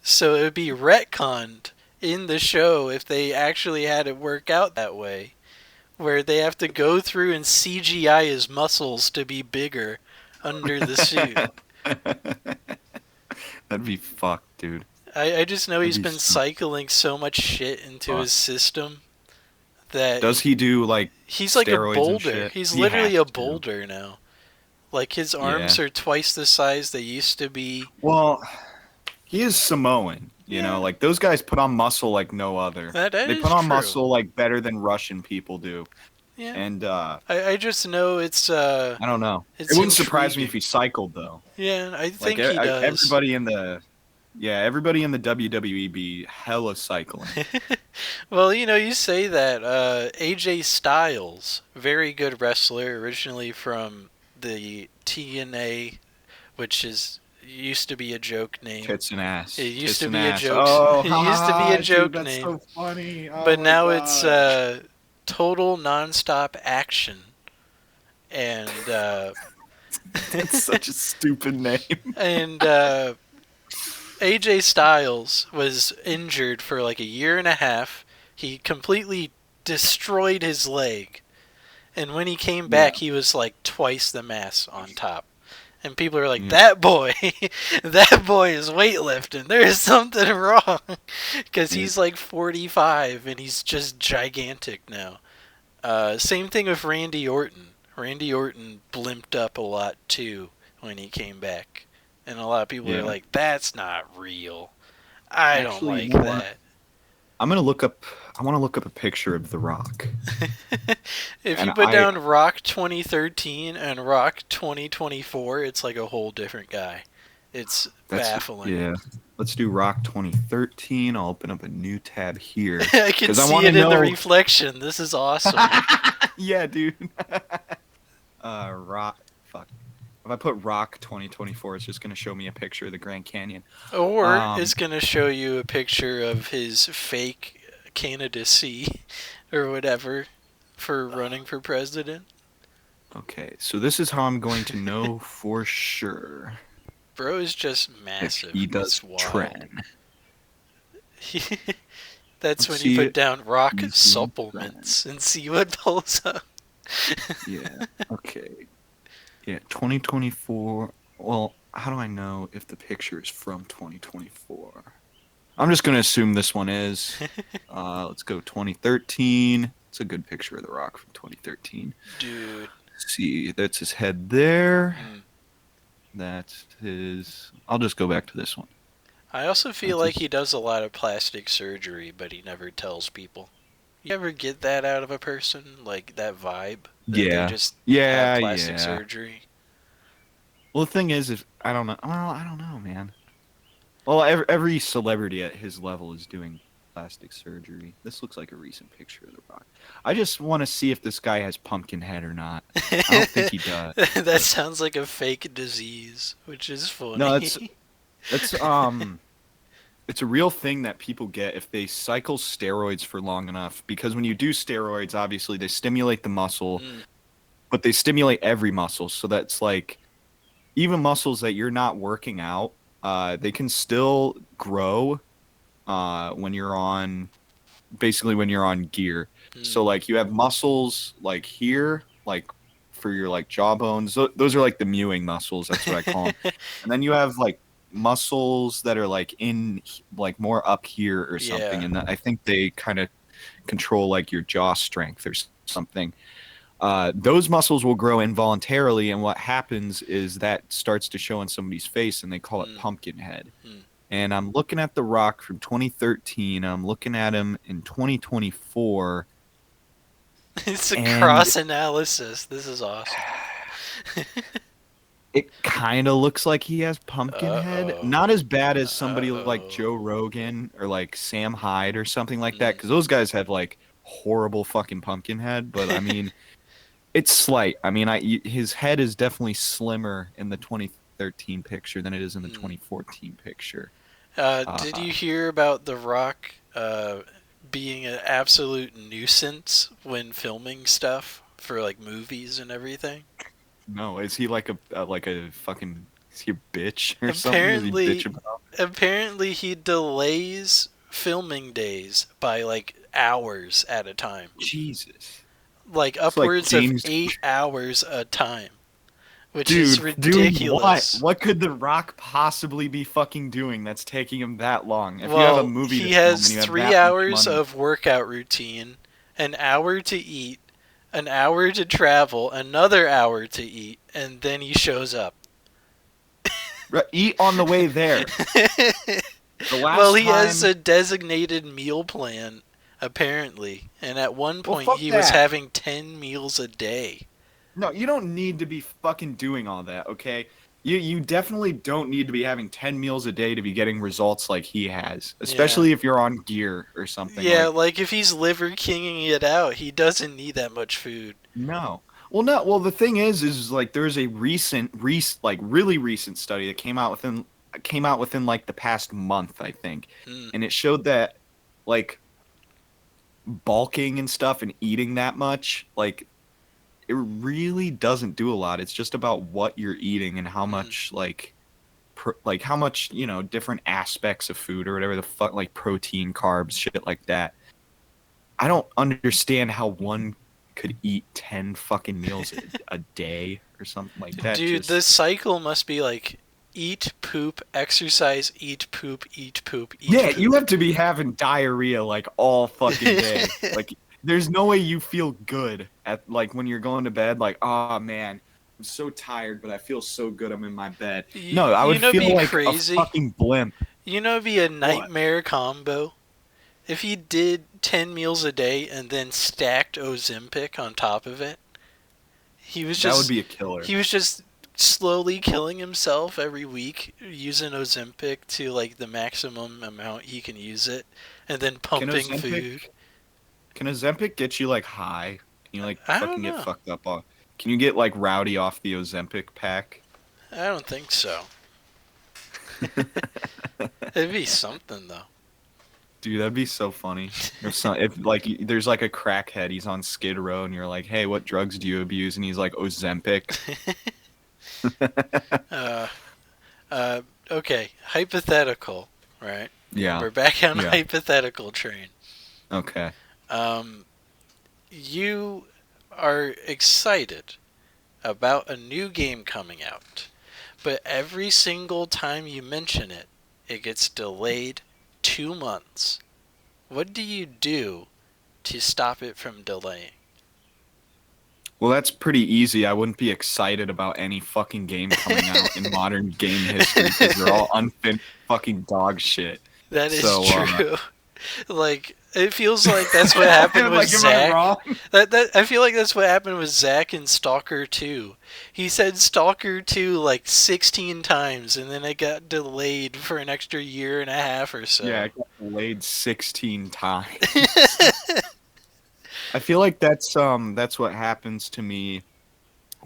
[SPEAKER 2] So it would be retconned in the show if they actually had it work out that way, where they have to go through and CGI his muscles to be bigger under the suit.
[SPEAKER 1] That'd be fucked, dude.
[SPEAKER 2] I just know
[SPEAKER 1] That'd
[SPEAKER 2] he's
[SPEAKER 1] be
[SPEAKER 2] been
[SPEAKER 1] so
[SPEAKER 2] cycling so much shit into his
[SPEAKER 1] fucked.
[SPEAKER 2] system that
[SPEAKER 1] Does he do like
[SPEAKER 2] he's like a
[SPEAKER 1] steroids and
[SPEAKER 2] boulder.
[SPEAKER 1] shit?
[SPEAKER 2] He's
[SPEAKER 1] He
[SPEAKER 2] literally
[SPEAKER 1] has
[SPEAKER 2] a
[SPEAKER 1] to.
[SPEAKER 2] boulder now. Like his
[SPEAKER 1] Yeah.
[SPEAKER 2] arms are twice the size they used to be.
[SPEAKER 1] Well, he is Samoan, you know,
[SPEAKER 2] Yeah,
[SPEAKER 1] like those guys put on muscle like no other.
[SPEAKER 2] that
[SPEAKER 1] They
[SPEAKER 2] is
[SPEAKER 1] put on
[SPEAKER 2] true.
[SPEAKER 1] muscle like better than Russian people do.
[SPEAKER 2] Yeah,
[SPEAKER 1] And
[SPEAKER 2] I just know
[SPEAKER 1] I don't know. It
[SPEAKER 2] it's
[SPEAKER 1] wouldn't surprise me if
[SPEAKER 2] intriguing.
[SPEAKER 1] he cycled though.
[SPEAKER 2] Yeah, I
[SPEAKER 1] Like
[SPEAKER 2] think he does.
[SPEAKER 1] everybody in the everybody in the WWE be hella cycling.
[SPEAKER 2] Well, you know, you say that AJ Styles, very good wrestler, originally from the TNA, which is used to be a joke name.
[SPEAKER 1] Tits and ass.
[SPEAKER 2] It used
[SPEAKER 1] Tits
[SPEAKER 2] to
[SPEAKER 1] and
[SPEAKER 2] be a
[SPEAKER 1] ass.
[SPEAKER 2] joke.
[SPEAKER 1] Oh,
[SPEAKER 2] It
[SPEAKER 1] ha
[SPEAKER 2] used to be
[SPEAKER 1] ha
[SPEAKER 2] a
[SPEAKER 1] ha, dude,
[SPEAKER 2] joke
[SPEAKER 1] that's
[SPEAKER 2] name,
[SPEAKER 1] so funny. Oh
[SPEAKER 2] but
[SPEAKER 1] my
[SPEAKER 2] now it's
[SPEAKER 1] god.
[SPEAKER 2] total nonstop action, and
[SPEAKER 1] That's such a stupid name.
[SPEAKER 2] and AJ Styles was injured for like a year and a half. He completely destroyed his leg. And when he came
[SPEAKER 1] Yeah.
[SPEAKER 2] back, he was like twice the mass on top. And people are like,
[SPEAKER 1] Yeah.
[SPEAKER 2] that boy, that boy is weightlifting. There's something wrong. Because
[SPEAKER 1] Yeah.
[SPEAKER 2] he's like 45 and he's just gigantic now. Same thing with Randy Orton. Randy Orton blimped up a lot too when he came back. And a lot of people are
[SPEAKER 1] Yeah.
[SPEAKER 2] like, that's not real. I don't
[SPEAKER 1] Actually, you
[SPEAKER 2] like
[SPEAKER 1] know what?
[SPEAKER 2] that.
[SPEAKER 1] I'm gonna look up. I want to look up a picture of The Rock.
[SPEAKER 2] If
[SPEAKER 1] And
[SPEAKER 2] you put down Rock 2013 and Rock 2024, it's like a whole different guy. It's
[SPEAKER 1] that's
[SPEAKER 2] baffling.
[SPEAKER 1] yeah. Let's do Rock 2013. I'll open up a new tab here
[SPEAKER 2] I can
[SPEAKER 1] because I
[SPEAKER 2] see
[SPEAKER 1] want
[SPEAKER 2] it
[SPEAKER 1] to
[SPEAKER 2] in the
[SPEAKER 1] know.
[SPEAKER 2] reflection. This is awesome.
[SPEAKER 1] Yeah, dude. Rock. Fuck. If I put Rock 2024, it's just gonna show me a picture of the Grand Canyon.
[SPEAKER 2] Or
[SPEAKER 1] Um,
[SPEAKER 2] it's going to show you a picture of his fake candidacy or whatever for running for president.
[SPEAKER 1] Okay, so this is how I'm going to know for sure
[SPEAKER 2] Bro is just
[SPEAKER 1] if
[SPEAKER 2] massive.
[SPEAKER 1] he does
[SPEAKER 2] It's wild.
[SPEAKER 1] TREN.
[SPEAKER 2] That's
[SPEAKER 1] Let's
[SPEAKER 2] when you
[SPEAKER 1] see
[SPEAKER 2] put down rock
[SPEAKER 1] if he's doing
[SPEAKER 2] supplements and see what pulls up.
[SPEAKER 1] Yeah. Okay. Yeah, 2024. Well, how do I know if the picture is from 2024? I'm just gonna assume this one is. Let's go 2013. It's a good picture of The Rock from 2013.
[SPEAKER 2] Dude.
[SPEAKER 1] Let's see, that's his head there.
[SPEAKER 2] Mm.
[SPEAKER 1] That's his. I'll just go back to this one.
[SPEAKER 2] I also feel
[SPEAKER 1] That's
[SPEAKER 2] like
[SPEAKER 1] just
[SPEAKER 2] he does a lot of plastic surgery, but he never tells people. You ever get that out of a person, like that vibe that they
[SPEAKER 1] yeah,
[SPEAKER 2] just have
[SPEAKER 1] yeah,
[SPEAKER 2] plastic
[SPEAKER 1] yeah.
[SPEAKER 2] surgery?
[SPEAKER 1] Well, the thing is, if I don't know, well, I don't know, man. Well, every celebrity at his level is doing plastic surgery. This looks like a recent picture of The Rock. I just want to see if this guy has pumpkin head or not. I don't think he does,
[SPEAKER 2] That
[SPEAKER 1] but
[SPEAKER 2] sounds like a fake disease, which is
[SPEAKER 1] no, it's
[SPEAKER 2] funny.
[SPEAKER 1] it's it's a real thing that people get if they cycle steroids for long enough. Because when you do steroids, obviously they stimulate the muscle,
[SPEAKER 2] Mm,
[SPEAKER 1] but they stimulate every muscle. So that's like even muscles that you're not working out, they can still grow when you're on basically when you're on gear.
[SPEAKER 2] mm.
[SPEAKER 1] So like you have muscles like here, like for your like jawbones. Those are like the mewing muscles. That's what I call them. And then you have like muscles that are like like more up here or something.
[SPEAKER 2] Yeah.
[SPEAKER 1] And I think they kind of control like your jaw strength or something. Those muscles will grow involuntarily, and what happens is that starts to show on somebody's face, and they call it
[SPEAKER 2] Mm,
[SPEAKER 1] pumpkin head.
[SPEAKER 2] mm.
[SPEAKER 1] And I'm looking at The Rock from 2013. I'm looking at him in 2024,
[SPEAKER 2] It's a
[SPEAKER 1] and
[SPEAKER 2] cross analysis. This is awesome.
[SPEAKER 1] it kind of looks like he has pumpkin
[SPEAKER 2] Uh
[SPEAKER 1] head.
[SPEAKER 2] oh.
[SPEAKER 1] Not as bad as
[SPEAKER 2] Uh
[SPEAKER 1] somebody like
[SPEAKER 2] oh.
[SPEAKER 1] Joe Rogan or like Sam Hyde or something like that,
[SPEAKER 2] Mm.
[SPEAKER 1] because those guys have like horrible fucking pumpkin head. But I mean, it's slight. I mean, his head is definitely slimmer in the 2013 picture than it is in the
[SPEAKER 2] Mm.
[SPEAKER 1] 2014 picture.
[SPEAKER 2] Did
[SPEAKER 1] Uh,
[SPEAKER 2] you hear about The Rock being an absolute nuisance when filming stuff for like movies and everything?
[SPEAKER 1] no, is he like a fucking is he a bitch or something? Does he bitch
[SPEAKER 2] Apparently,
[SPEAKER 1] about?
[SPEAKER 2] apparently he delays filming days by like hours at a time,
[SPEAKER 1] Jesus.
[SPEAKER 2] like
[SPEAKER 1] It's like
[SPEAKER 2] upwards of
[SPEAKER 1] James,
[SPEAKER 2] 8 hours a time, which is
[SPEAKER 1] dude, doing what?
[SPEAKER 2] ridiculous.
[SPEAKER 1] What could The Rock possibly be fucking doing that's taking him that long? If you have a
[SPEAKER 2] Well,
[SPEAKER 1] movie to
[SPEAKER 2] he
[SPEAKER 1] film and
[SPEAKER 2] has
[SPEAKER 1] you have
[SPEAKER 2] three
[SPEAKER 1] that much
[SPEAKER 2] hours
[SPEAKER 1] money,
[SPEAKER 2] of workout routine, an hour to eat, an hour to travel, another hour to eat, and then he shows up.
[SPEAKER 1] eat on the way there. The
[SPEAKER 2] Well,
[SPEAKER 1] last
[SPEAKER 2] he has
[SPEAKER 1] time,
[SPEAKER 2] a designated meal plan, apparently, and at one
[SPEAKER 1] well,
[SPEAKER 2] point
[SPEAKER 1] fuck
[SPEAKER 2] he was
[SPEAKER 1] that.
[SPEAKER 2] having 10 meals a day.
[SPEAKER 1] No, you don't need to be fucking doing all that, okay? You definitely don't need to be having 10 meals a day to be getting results like he has,
[SPEAKER 2] Yeah.
[SPEAKER 1] especially if you're on gear or something
[SPEAKER 2] Yeah,
[SPEAKER 1] like
[SPEAKER 2] like if he's liver kinging it out, he doesn't need that much food.
[SPEAKER 1] no. Well, no. Well, the thing is like there's a like really recent study that came out within like the past month, I think,
[SPEAKER 2] Mm,
[SPEAKER 1] and it showed that like bulking and stuff and eating that much, like it really doesn't do a lot. It's just about what you're eating and how
[SPEAKER 2] mm.
[SPEAKER 1] much like how much different aspects of food or whatever the fuck like protein, carbs, shit like that. I don't understand how one could eat 10 fucking meals a day or something like that.
[SPEAKER 2] Dude, the
[SPEAKER 1] Just
[SPEAKER 2] cycle must be like eat, poop, exercise, eat, poop, eat, poop, eat,
[SPEAKER 1] yeah, you
[SPEAKER 2] poop.
[SPEAKER 1] have to be having diarrhea like all fucking day. Like there's no way you feel good at like when you're going to bed like, "Oh man, I'm so tired, but I feel so good I'm in my bed." No, I
[SPEAKER 2] You
[SPEAKER 1] would
[SPEAKER 2] know,
[SPEAKER 1] feel
[SPEAKER 2] be
[SPEAKER 1] like a
[SPEAKER 2] crazy.
[SPEAKER 1] fucking blimp.
[SPEAKER 2] You know, be a
[SPEAKER 1] What?
[SPEAKER 2] nightmare combo. If he did 10 meals a day and then stacked Ozempic on top of it, he was
[SPEAKER 1] That would
[SPEAKER 2] just
[SPEAKER 1] be a killer.
[SPEAKER 2] he was just slowly killing himself every week using Ozempic to like the maximum amount he can use it and then
[SPEAKER 1] Can
[SPEAKER 2] pumping
[SPEAKER 1] Ozempic
[SPEAKER 2] food.
[SPEAKER 1] can Ozempic get you like high? Can you like
[SPEAKER 2] I don't
[SPEAKER 1] fucking get
[SPEAKER 2] know.
[SPEAKER 1] fucked up off? Can you get like rowdy off the Ozempic pack?
[SPEAKER 2] I don't think so. It'd be something though.
[SPEAKER 1] Dude, that'd be so funny. If like there's like a crackhead, he's on Skid Row, and you're like, "Hey, what drugs do you abuse?" And he's like, "Ozempic."
[SPEAKER 2] uh, uh, okay, hypothetical, right?
[SPEAKER 1] Yeah,
[SPEAKER 2] We're back on
[SPEAKER 1] yeah.
[SPEAKER 2] hypothetical train.
[SPEAKER 1] Okay.
[SPEAKER 2] Um, you are excited about a new game coming out, but every single time you mention it, it gets delayed 2 months. What do you do to stop it from delaying?
[SPEAKER 1] Well, that's pretty easy. I wouldn't be excited about any fucking game coming out in modern game history because they're all unfinished fucking dog shit.
[SPEAKER 2] That is
[SPEAKER 1] So,
[SPEAKER 2] true. Like it feels like that's what happened with
[SPEAKER 1] am I
[SPEAKER 2] Zach.
[SPEAKER 1] wrong?
[SPEAKER 2] That I feel like that's what happened with Zach in Stalker 2. He said Stalker 2 like 16 times and then it got delayed for an extra year and a half or
[SPEAKER 1] Yeah,
[SPEAKER 2] so.
[SPEAKER 1] it got delayed 16 times. I feel like that's what happens to me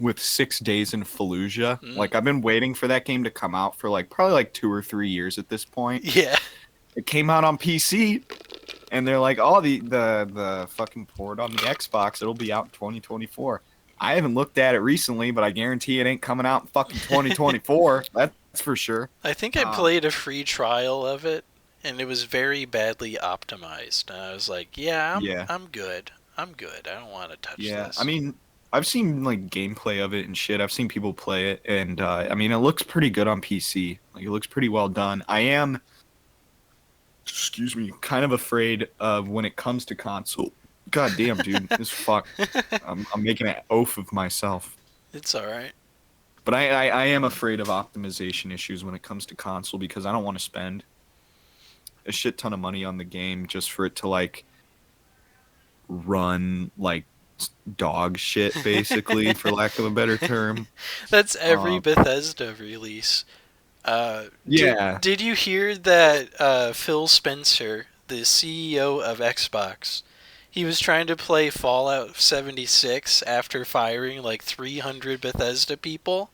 [SPEAKER 1] with 6 Days in Fallujah.
[SPEAKER 2] Mm,
[SPEAKER 1] Like I've been waiting for that game to come out for like probably like 2 or 3 years at this point.
[SPEAKER 2] yeah.
[SPEAKER 1] It came out on PC, and they're like, "Oh, the fucking port on the Xbox, it'll be out in 2024." I haven't looked at it recently, but I guarantee it ain't coming out in fucking 2024. That's for sure.
[SPEAKER 2] I think I
[SPEAKER 1] Um,
[SPEAKER 2] played a free trial of it and it was very badly optimized. And I was like, yeah,
[SPEAKER 1] yeah,
[SPEAKER 2] I'm good. I'm good. I don't want to touch
[SPEAKER 1] yeah. I
[SPEAKER 2] this.
[SPEAKER 1] mean, I've seen like gameplay of it and shit. I've seen people play it, and I mean, it looks pretty good on PC. Like, it looks pretty well done. I am, excuse me, kind of afraid of when it comes to console. God damn, dude, this fuck. I'm making an oath of myself.
[SPEAKER 2] It's all right.
[SPEAKER 1] But I am afraid of optimization issues when it comes to console because I don't want to spend a shit ton of money on the game just for it to like run like dog shit, basically, for lack of a better term.
[SPEAKER 2] That's every
[SPEAKER 1] Um,
[SPEAKER 2] Bethesda release.
[SPEAKER 1] yeah.
[SPEAKER 2] Did you hear that Phil Spencer, the CEO of Xbox, he was trying to play Fallout 76 after firing like 300 Bethesda people,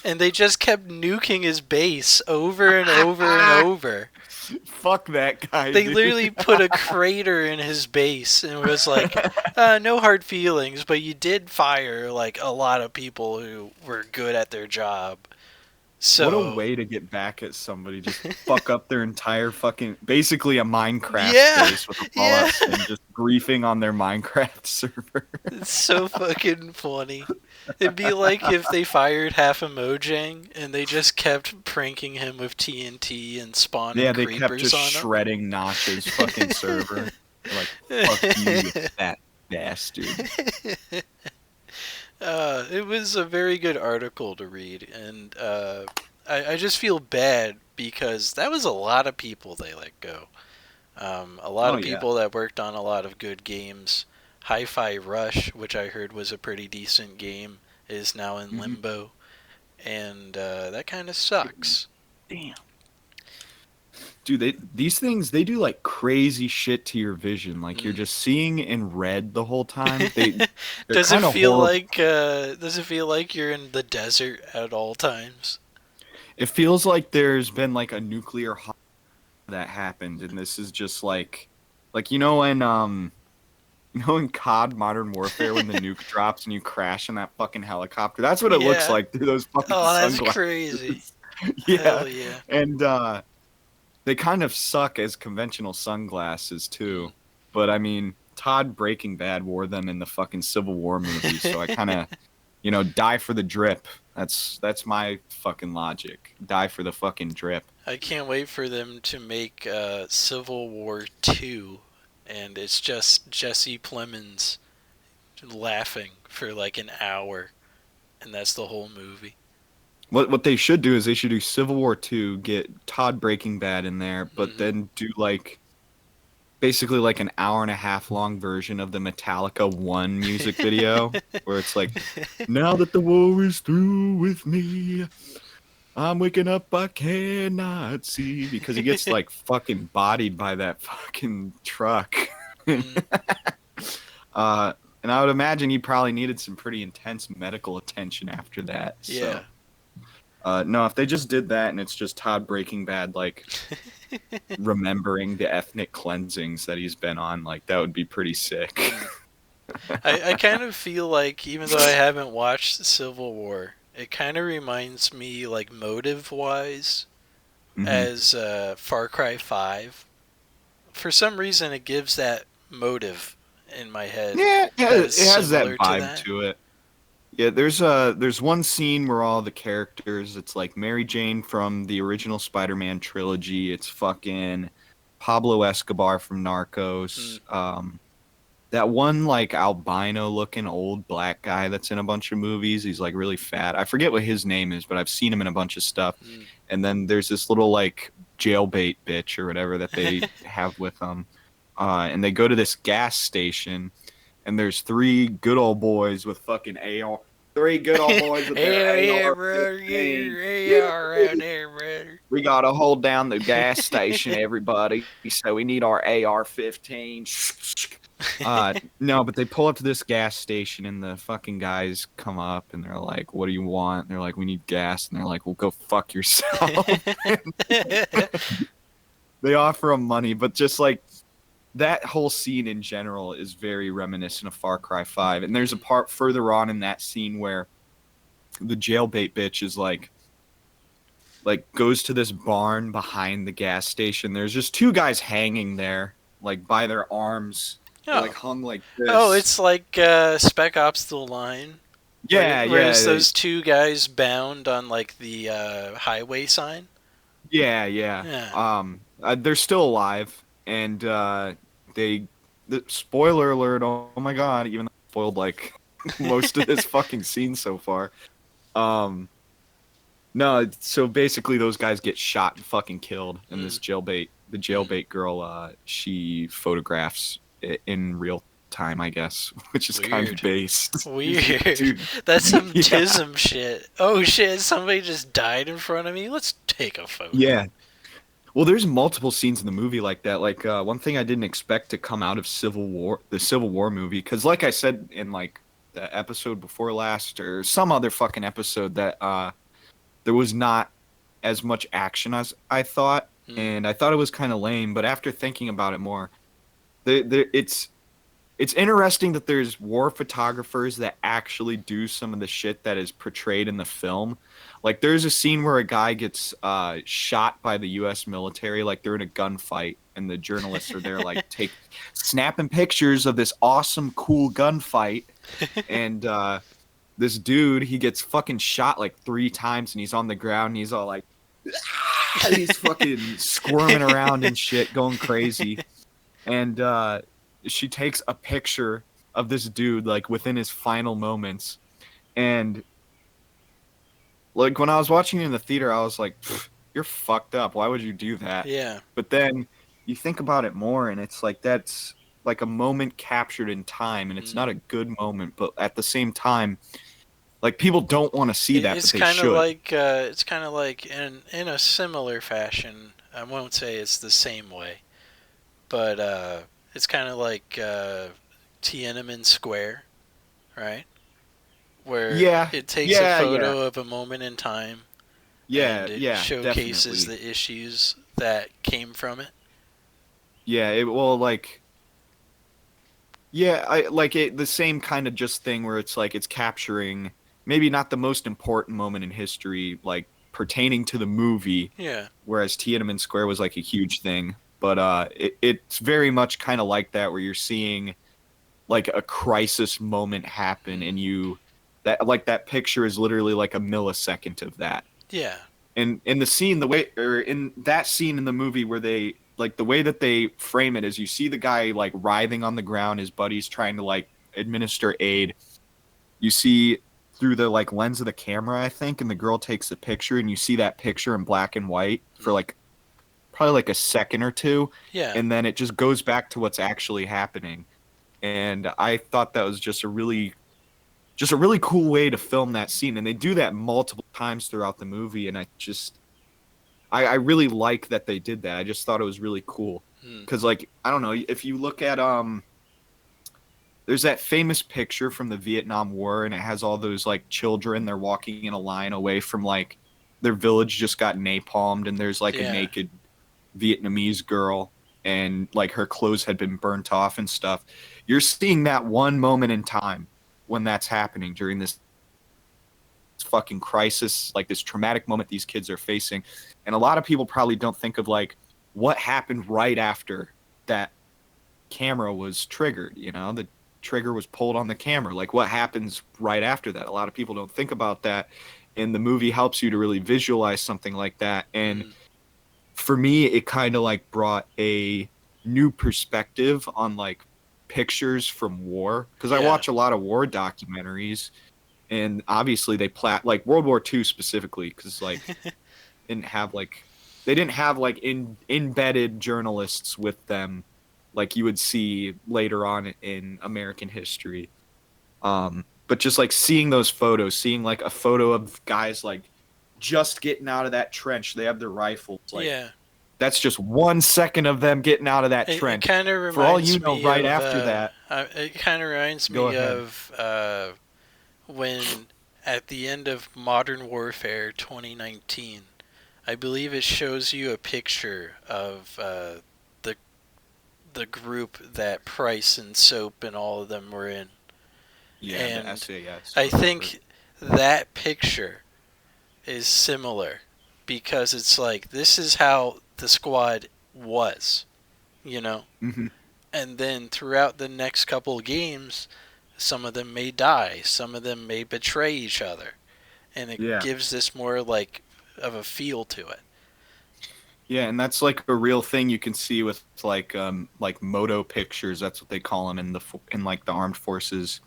[SPEAKER 2] and they just kept nuking his base over and over and over.
[SPEAKER 1] Fuck that guy,
[SPEAKER 2] They
[SPEAKER 1] dude.
[SPEAKER 2] literally put a crater in his base and was like, no hard feelings, but you did fire like a lot of people who were good at their job.
[SPEAKER 1] What a
[SPEAKER 2] So,
[SPEAKER 1] way to get back at somebody. Just fuck up their entire fucking, basically a Minecraft
[SPEAKER 2] yeah,
[SPEAKER 1] base with a
[SPEAKER 2] yeah.
[SPEAKER 1] Fallout skin, just griefing on their Minecraft server.
[SPEAKER 2] It's so fucking funny. It'd be like if they fired half a Mojang and they just kept pranking him with TNT and spawning
[SPEAKER 1] Yeah, they kept
[SPEAKER 2] creepers
[SPEAKER 1] just
[SPEAKER 2] on him.
[SPEAKER 1] shredding Notch's fucking server. They're like, fuck you fat bastard.
[SPEAKER 2] It was a very good article to read, and I just feel bad because that was a lot of people they let go. A lot
[SPEAKER 1] Oh,
[SPEAKER 2] of
[SPEAKER 1] yeah.
[SPEAKER 2] people that worked on a lot of good games. Hi-Fi Rush, which I heard was a pretty decent game, is now in
[SPEAKER 1] Hmm.
[SPEAKER 2] limbo, and that kind of sucks.
[SPEAKER 1] Damn. Dude, these things, they do like crazy shit to your vision. Like you're
[SPEAKER 2] Mm.
[SPEAKER 1] just seeing in red the whole time. They're
[SPEAKER 2] Does it
[SPEAKER 1] kind of
[SPEAKER 2] feel
[SPEAKER 1] horrible.
[SPEAKER 2] like does it feel like you're in the desert at all times?
[SPEAKER 1] It feels like there's been like a nuclear that happened, and this is just like you know in COD Modern Warfare when the nuke drops and you crash in that fucking helicopter. That's what it looks
[SPEAKER 2] Yeah.
[SPEAKER 1] like through those fucking
[SPEAKER 2] Oh, that's
[SPEAKER 1] sunglasses.
[SPEAKER 2] crazy.
[SPEAKER 1] Yeah,
[SPEAKER 2] Hell yeah.
[SPEAKER 1] and they kind of suck as conventional sunglasses
[SPEAKER 2] Mm.
[SPEAKER 1] too. But I mean, Todd Breaking Bad wore them in the fucking Civil War movie, so I kind of, die for the drip. That's my fucking logic. Die for the fucking drip.
[SPEAKER 2] I can't wait for them to make Civil War 2, and it's just Jesse Plemons laughing for like an hour, and that's the whole movie.
[SPEAKER 1] What they should do is they should do Civil War 2, get Todd Breaking Bad in there, but
[SPEAKER 2] Hmm.
[SPEAKER 1] then do like basically like an hour and a half long version of the Metallica 1 music video where it's like, now that the war is through with me, I'm waking up, I cannot see, because he gets like fucking bodied by that fucking truck.
[SPEAKER 2] Mm,
[SPEAKER 1] uh, and I would imagine he probably needed some pretty intense medical attention after that.
[SPEAKER 2] yeah.
[SPEAKER 1] So, no, if they just did that and it's just Todd Breaking Bad, like remembering the ethnic cleansings that he's been on, like that would be pretty sick.
[SPEAKER 2] Mm. I kind of feel like, even though I haven't watched Civil War, it kind of reminds me, like, motive wise,
[SPEAKER 1] Hmm.
[SPEAKER 2] as Far Cry 5. For some reason, it gives that motive in my head
[SPEAKER 1] Yeah, yeah,
[SPEAKER 2] that
[SPEAKER 1] it
[SPEAKER 2] is
[SPEAKER 1] has that
[SPEAKER 2] similar to
[SPEAKER 1] vibe
[SPEAKER 2] that.
[SPEAKER 1] to it. Yeah, there's one scene where all the characters, it's like Mary Jane from the original Spider-Man trilogy, it's fucking Pablo Escobar from
[SPEAKER 2] Mm,
[SPEAKER 1] Narcos, that one like albino looking old black guy that's in a bunch of movies. He's like really fat. I forget what his name is, but I've seen him in a bunch of stuff.
[SPEAKER 2] Mm.
[SPEAKER 1] And then there's this little like jailbait bitch or whatever that they have with them. And they go to this gas station, and there's three good old boys with fucking AR. Three good old boys with their
[SPEAKER 2] Hell yeah, brother. Get
[SPEAKER 1] AR-15.
[SPEAKER 2] your AR around there, brother.
[SPEAKER 1] We gotta hold down the gas station, everybody. So we need our AR-15. No, but they pull up to this gas station, and the fucking guys come up, and they're like, "What do you want?" And they're like, "We need gas." And they're like, "Well, go fuck yourself." They offer them money, but just like that whole scene in general is very reminiscent of Far Cry 5. And there's a part further on in that scene where the jailbait bitch is like goes to this barn behind the gas station. There's just two guys hanging there, like by their arms. They're like
[SPEAKER 2] Oh.
[SPEAKER 1] hung like this.
[SPEAKER 2] Oh, it's like Spec Ops: The Line.
[SPEAKER 1] yeah,
[SPEAKER 2] Whereas
[SPEAKER 1] yeah,
[SPEAKER 2] those two guys bound on like the highway sign.
[SPEAKER 1] yeah.
[SPEAKER 2] Yeah.
[SPEAKER 1] They're still alive, and they. The spoiler alert! Oh my god! Even though I spoiled like most of this fucking scene so far. Um, no, so basically those guys get shot and fucking killed, and this the jailbait girl, she photographs it in real time, I guess, which is kind of
[SPEAKER 2] Weird.
[SPEAKER 1] based.
[SPEAKER 2] Weird.
[SPEAKER 1] Dude,
[SPEAKER 2] That's some
[SPEAKER 1] yeah,
[SPEAKER 2] tism shit. Oh shit, somebody just died in front of me. Let's take a photo.
[SPEAKER 1] yeah. Well, there's multiple scenes in the movie like that. Like one thing I didn't expect to come out of the Civil War movie, because like I said in like the episode before last or some other fucking episode that there was not as much action as I thought,
[SPEAKER 2] Mm.
[SPEAKER 1] and I thought it was kind of lame. But after thinking about it more, it's interesting that there's war photographers that actually do some of the shit that is portrayed in the film. Like there's a scene where a guy gets shot by the U.S. military, like they're in a gunfight, and the journalists are there, like snapping pictures of this awesome, cool gunfight, and this dude he gets fucking shot like 3 times, and he's on the ground, and he's all like, "Ah!" He's fucking squirming around and shit, going crazy, and she takes a picture of this dude like within his final moments, and like when I was watching it in the theater, I was like, "You're fucked up. Why would you do that?"
[SPEAKER 2] Yeah.
[SPEAKER 1] But then you think about it more, and it's like that's like a moment captured in time, and it's
[SPEAKER 2] Mm.
[SPEAKER 1] not a good moment, but at the same time, like people don't want to see that,
[SPEAKER 2] It's
[SPEAKER 1] but they
[SPEAKER 2] kind of
[SPEAKER 1] should.
[SPEAKER 2] like it's kind of like in a similar fashion. I won't say it's the same way, but it's kind of like Tiananmen Square, right? Where
[SPEAKER 1] Yeah,
[SPEAKER 2] it takes a
[SPEAKER 1] yeah,
[SPEAKER 2] photo of a moment in time
[SPEAKER 1] yeah,
[SPEAKER 2] and it
[SPEAKER 1] yeah,
[SPEAKER 2] showcases
[SPEAKER 1] definitely.
[SPEAKER 2] the issues that came from it.
[SPEAKER 1] Yeah, it will like yeah, I like it the same kind of just thing where it's like it's capturing maybe not the most important moment in history, like pertaining to the movie,
[SPEAKER 2] Yeah.
[SPEAKER 1] whereas Tiananmen Square was like a huge thing. But it's very much kind of like that, where you're seeing like a crisis moment happen,
[SPEAKER 2] Mm.
[SPEAKER 1] and you that like that picture is literally like a millisecond of that.
[SPEAKER 2] Yeah.
[SPEAKER 1] And in the scene, the way or in that scene in the movie where they like the way that they frame it is you see the guy like writhing on the ground, his buddy's trying to like administer aid. You see through the like lens of the camera, I think, and the girl takes the picture, and you see that picture in black and white for
[SPEAKER 2] Mm.
[SPEAKER 1] like probably like a second or two,
[SPEAKER 2] Yeah.
[SPEAKER 1] and then it just goes back to what's actually happening. And I thought that was just a really cool way to film that scene, and they do that multiple times throughout the movie, and I really like that they did that. I just thought it was really cool
[SPEAKER 2] Mm.
[SPEAKER 1] because like I don't know if you look at there's that famous picture from the Vietnam War, and it has all those like children. They're walking in a line away from like their village just got napalmed, and there's like a
[SPEAKER 2] Yeah.
[SPEAKER 1] naked Vietnamese girl, and like her clothes had been burnt off and stuff. You're seeing that one moment in time when that's happening during this fucking crisis, like this traumatic moment these kids are facing. And a lot of people probably don't think of like what happened right after that camera was triggered, the trigger was pulled on the camera. Like what happens right after that? A lot of people don't think about that. And the movie helps you to really visualize something like that. And
[SPEAKER 2] Mm.
[SPEAKER 1] for me, it kind of like brought a new perspective on like pictures from war because I
[SPEAKER 2] Yeah.
[SPEAKER 1] watch a lot of war documentaries, and obviously like World War II specifically because like didn't have like they didn't have like embedded journalists with them like you would see later on in American history. But just like seeing those photos, seeing like a photo of guys like just getting out of that trench, they have their rifles, like
[SPEAKER 2] Yeah.
[SPEAKER 1] that's just 1 second of them getting out of that
[SPEAKER 2] It
[SPEAKER 1] trench.
[SPEAKER 2] kind of
[SPEAKER 1] For all you
[SPEAKER 2] reminds
[SPEAKER 1] know,
[SPEAKER 2] me
[SPEAKER 1] right
[SPEAKER 2] of
[SPEAKER 1] after that,
[SPEAKER 2] it kind of reminds
[SPEAKER 1] go
[SPEAKER 2] me
[SPEAKER 1] ahead.
[SPEAKER 2] of when at the end of Modern Warfare 2019, I believe it shows you a picture of the the group that Price and Soap and all of them were in,
[SPEAKER 1] Yeah, the
[SPEAKER 2] and
[SPEAKER 1] SAS
[SPEAKER 2] I
[SPEAKER 1] or whatever.
[SPEAKER 2] think that picture is similar because it's like this is how the squad was, you know.
[SPEAKER 1] Hmm.
[SPEAKER 2] And then throughout the next couple of games, some of them may die, some of them may betray each other, and it
[SPEAKER 1] Yeah.
[SPEAKER 2] gives this more like of a feel to it.
[SPEAKER 1] Yeah, and that's like a real thing you can see with like moto pictures. That's what they call them in in like the armed forces.